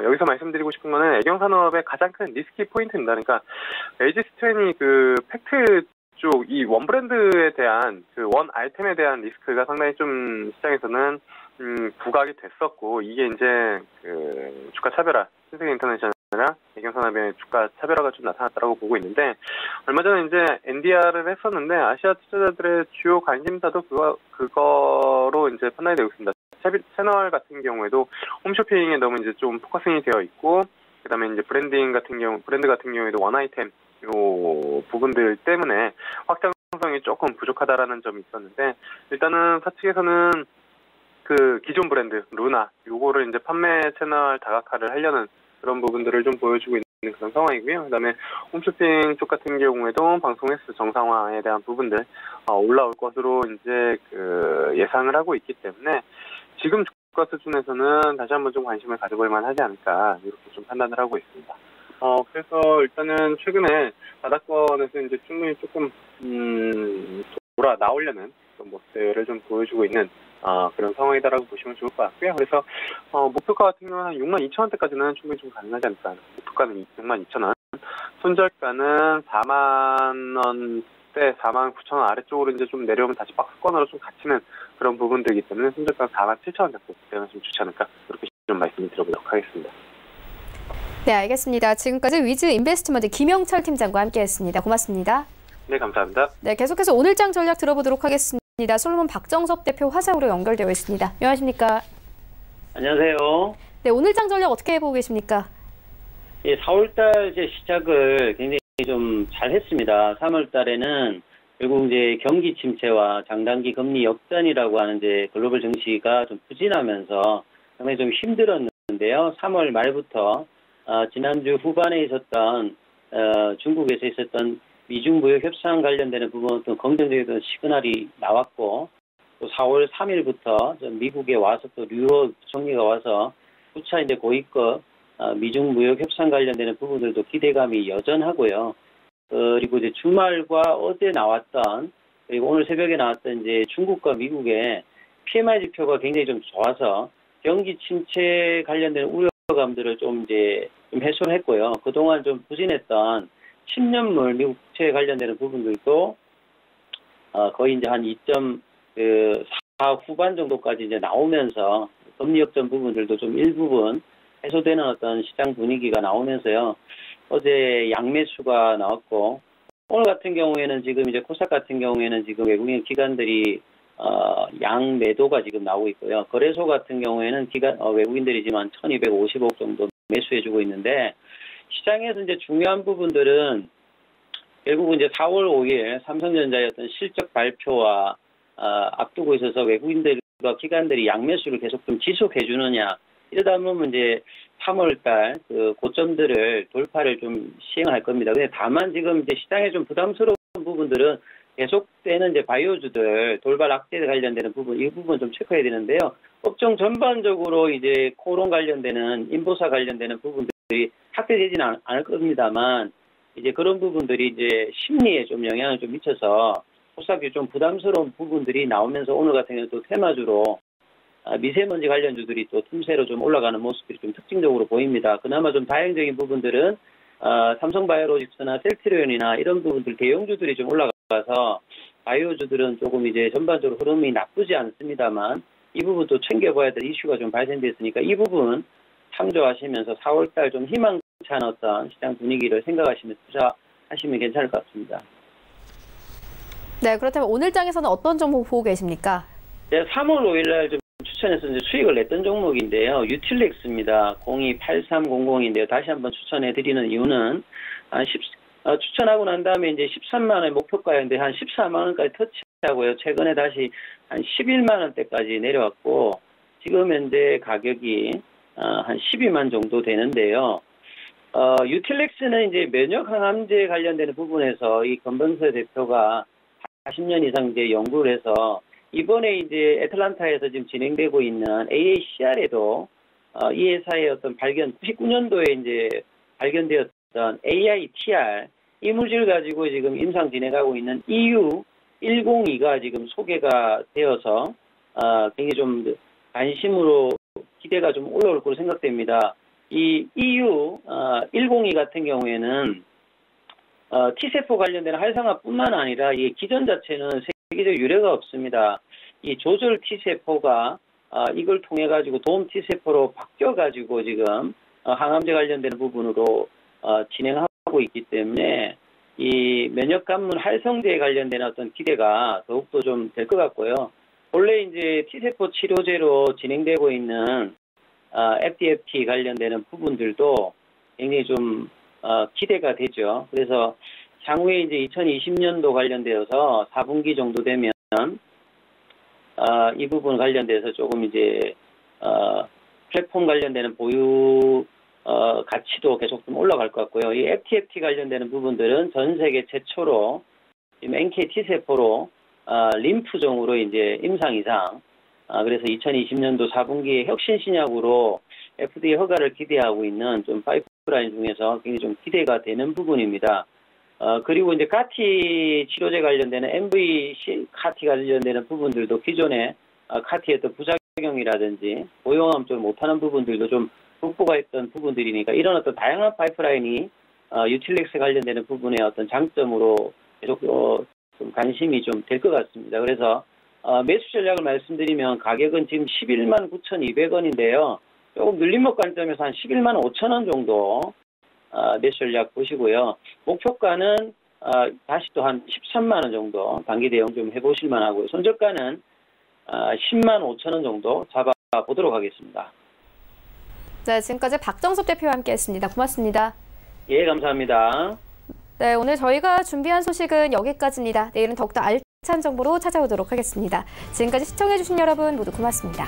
여기서 말씀드리고 싶은 거는 애경산업의 가장 큰 리스키 포인트입니다. 그러니까 LG스텐이 그 팩트 쪽 이 원 브랜드에 대한 그 원 아이템에 대한 리스크가 상당히 좀 시장에서는 부각이 됐었고 이게 이제 그 주가 차별화 신세계 인터내셔널이나 애경산업의 주가 차별화가 좀 나타났다고 보고 있는데 얼마 전에 이제 NDR을 했었는데 아시아 투자자들의 주요 관심사도 그거로 이제 판단이 되고 있습니다. 채널 같은 경우에도 홈쇼핑에 너무 이제 좀 포커싱이 되어 있고 그다음에 이제 브랜드 같은 경우에도 원 아이템 요 부분들 때문에 확장성이 조금 부족하다라는 점이 있었는데 일단은 사측에서는 그 기존 브랜드 루나 요거를 이제 판매 채널 다각화를 하려는 그런 부분들을 좀 보여주고 있는 그런 상황이고요. 그다음에 홈쇼핑 쪽 같은 경우에도 방송 횟수 정상화에 대한 부분들 올라올 것으로 이제 그 예상을 하고 있기 때문에 지금 주가 수준에서는 다시 한번 좀 관심을 가져볼 만하지 않을까 이렇게 좀 판단을 하고 있습니다. 그래서 일단은 최근에 바닥권에서 이제 충분히 조금 돌아 나오려는 그런 모습들을 좀 보여주고 있는 그런 상황이다라고 보시면 좋을 것 같고요. 그래서 목표가 같은 경우는 한 62,000원대까지는 충분히 좀 가능하지 않을까. 목표가는 62,000원, 손절가는 40,000원대, 49,000원 아래쪽으로 이제 좀 내려오면 다시 박스권으로 좀 갇히는 그런 부분들이기 때문에 손절가는 47,000원 정도 되면 좀 좋지 않을까. 그렇게 좀 말씀을 드려보도록 하겠습니다. 네, 알겠습니다. 지금까지 위즈 인베스트먼트 김영철 팀장과 함께했습니다. 고맙습니다. 네, 감사합니다. 네, 계속해서 오늘장 전략 들어보도록 하겠습니다. 솔로몬 박정섭 대표 화상으로 연결되어 있습니다. 안녕하십니까? 안녕하세요. 네, 오늘장 전략 어떻게 보고 계십니까? 예, 4월달 이제 시작을 굉장히 좀 잘했습니다. 3월달에는 결국 이제 경기 침체와 장단기 금리 역전이라고 하는 이제 글로벌 증시가 좀 부진하면서 상당히 좀 힘들었는데요. 3월 말부터 지난주 후반에 있었던 중국에서 있었던 미중 무역 협상 관련되는 부분 또 긍정적인 시그널이 나왔고 또 4월 3일부터 미국에 와서 또 류호 총리가 와서 9차 이제 고위급 미중 무역 협상 관련되는 부분들도 기대감이 여전하고요. 그리고 이제 주말과 어제 나왔던 그리고 오늘 새벽에 나왔던 이제 중국과 미국의 PMI 지표가 굉장히 좀 좋아서 경기 침체 관련된 우려감들을 좀 이제 좀 해소를 했고요. 그동안 좀 부진했던 10년물 미국 국채 관련되는 부분들도 거의 이제 한 2.4 후반 정도까지 이제 나오면서 금리 역전 부분들도 좀 일부분 해소되는 어떤 시장 분위기가 나오면서요. 어제 양매수가 나왔고 오늘 같은 경우에는 지금 이제 코스닥 같은 경우에는 지금 외국인 기관들이 양매도가 지금 나오고 있고요. 거래소 같은 경우에는 외국인들이지만 1,250억 정도 매수해주고 있는데 시장에서 이제 중요한 부분들은 결국은 이제 4월 5일 삼성전자의 어떤 실적 발표와 앞두고 있어서 외국인들과 기관들이 양매수를 계속 좀 지속해 주느냐 이러다 보면 이제 3월달 그 고점들을 돌파를 좀 시행할 겁니다. 근데 다만 지금 이제 시장에 좀 부담스러운 부분들은 계속되는 이제 바이오주들 돌발 악재 관련되는 부분 이 부분 좀 체크해야 되는데요. 업종 전반적으로 이제 코론 관련되는 인보사 관련되는 부분들이 확대되지는 않을 겁니다만 이제 그런 부분들이 이제 심리에 좀 영향을 좀 미쳐서 코스닥이 좀 부담스러운 부분들이 나오면서 오늘 같은 경우는 또 테마주로 미세먼지 관련주들이 또 틈새로 좀 올라가는 모습들이 좀 특징적으로 보입니다. 그나마 좀 다행적인 부분들은 삼성바이오로직스나 셀트리온이나 이런 부분들 대형주들이 좀 올라가서 바이오주들은 조금 이제 전반적으로 흐름이 나쁘지 않습니다만 이 부분도 챙겨봐야 될 이슈가 좀 발생됐으니까 이 부분 참조하시면서 4월달 좀 희망찬 어떤 시장 분위기를 생각하시면서 투자하시면 괜찮을 것 같습니다. 네, 그렇다면 오늘 장에서는 어떤 종목 보고 계십니까? 네, 3월 5일날 좀 추천해서 이제 수익을 냈던 종목인데요. 유틸렉스입니다. 028300인데요. 다시 한번 추천해드리는 이유는 추천하고 난 다음에 이제 13만 원의 목표가였는데 한 14만 원까지 터치하고요. 최근에 다시 한 11만 원대까지 내려왔고 지금 현재 가격이 한 12만 정도 되는데요. 유틸렉스는 이제 면역 항암제 관련되는 부분에서 이 건병서 대표가 40년 이상 이제 연구를 해서 이번에 이제 애틀란타에서 지금 진행되고 있는 AACR에도 이 회사의 어떤 발견, 99년도에 이제 발견되었던 AITR 이 물질 가지고 지금 임상 진행하고 있는 EU102가 지금 소개가 되어서 굉장히 좀 관심으로 기대가 좀 올라올 것으로 생각됩니다. 이 EU102 같은 경우에는 T세포 관련된 활성화뿐만 아니라 이 기전 자체는 세계적 유례가 없습니다. 이 조절 T세포가 이걸 통해 가지고 도움 T세포로 바뀌어 가지고 지금 항암제 관련되는 부분으로 진행하고 있기 때문에 이 면역 관문 활성제에 관련된 어떤 기대가 더욱더 좀 될 것 같고요. 원래 이제 T세포 치료제로 진행되고 있는 FDFT 관련되는 부분들도 굉장히 좀 기대가 되죠. 그래서 향후에 이제 2020년도 관련되어서 4분기 정도 되면 이 부분 관련돼서 조금 이제 플랫폼 관련되는 보유 가치도 계속 좀 올라갈 것 같고요. 이 FTFT 관련되는 부분들은 전 세계 최초로 지금 NK T세포로 림프종으로 이제 임상 이상 그래서 2020년도 4분기에 혁신 신약으로 FDA 허가를 기대하고 있는 좀 파이프라인 중에서 굉장히 좀 기대가 되는 부분입니다. 그리고 이제 CAR-T 치료제 관련되는 MVC CAR-T 관련되는 부분들도 기존에 CAR-T의 어떤 부작용이라든지 고용암 좀 못하는 부분들도 좀 확보가 했던 부분들이니까 이런 어떤 다양한 파이프라인이 유틸렉스 관련되는 부분의 어떤 장점으로 계속 좀 관심이 좀 될 것 같습니다. 그래서 매수 전략을 말씀드리면 가격은 지금 11만 9,200원인데요. 조금 눌림목 관점에서 한 11만 5천 원 정도 매수 전략 보시고요. 목표가는 다시 또 한 13만 원 정도 단기 대응 좀 해보실 만하고요. 손절가는 10만 5천 원 정도 잡아보도록 하겠습니다. 네, 지금까지 박정섭 대표와 함께했습니다. 고맙습니다. 예, 감사합니다. 네, 오늘 저희가 준비한 소식은 여기까지입니다. 내일은 더욱더 알찬 정보로 찾아오도록 하겠습니다. 지금까지 시청해주신 여러분 모두 고맙습니다.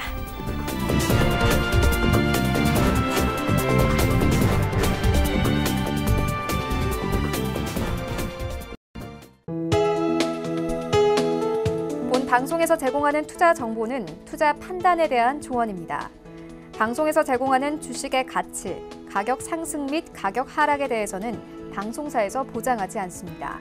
본 방송에서 제공하는 투자 정보는 투자 판단에 대한 조언입니다. 방송에서 제공하는 주식의 가치, 가격 상승 및 가격 하락에 대해서는 방송사에서 보장하지 않습니다.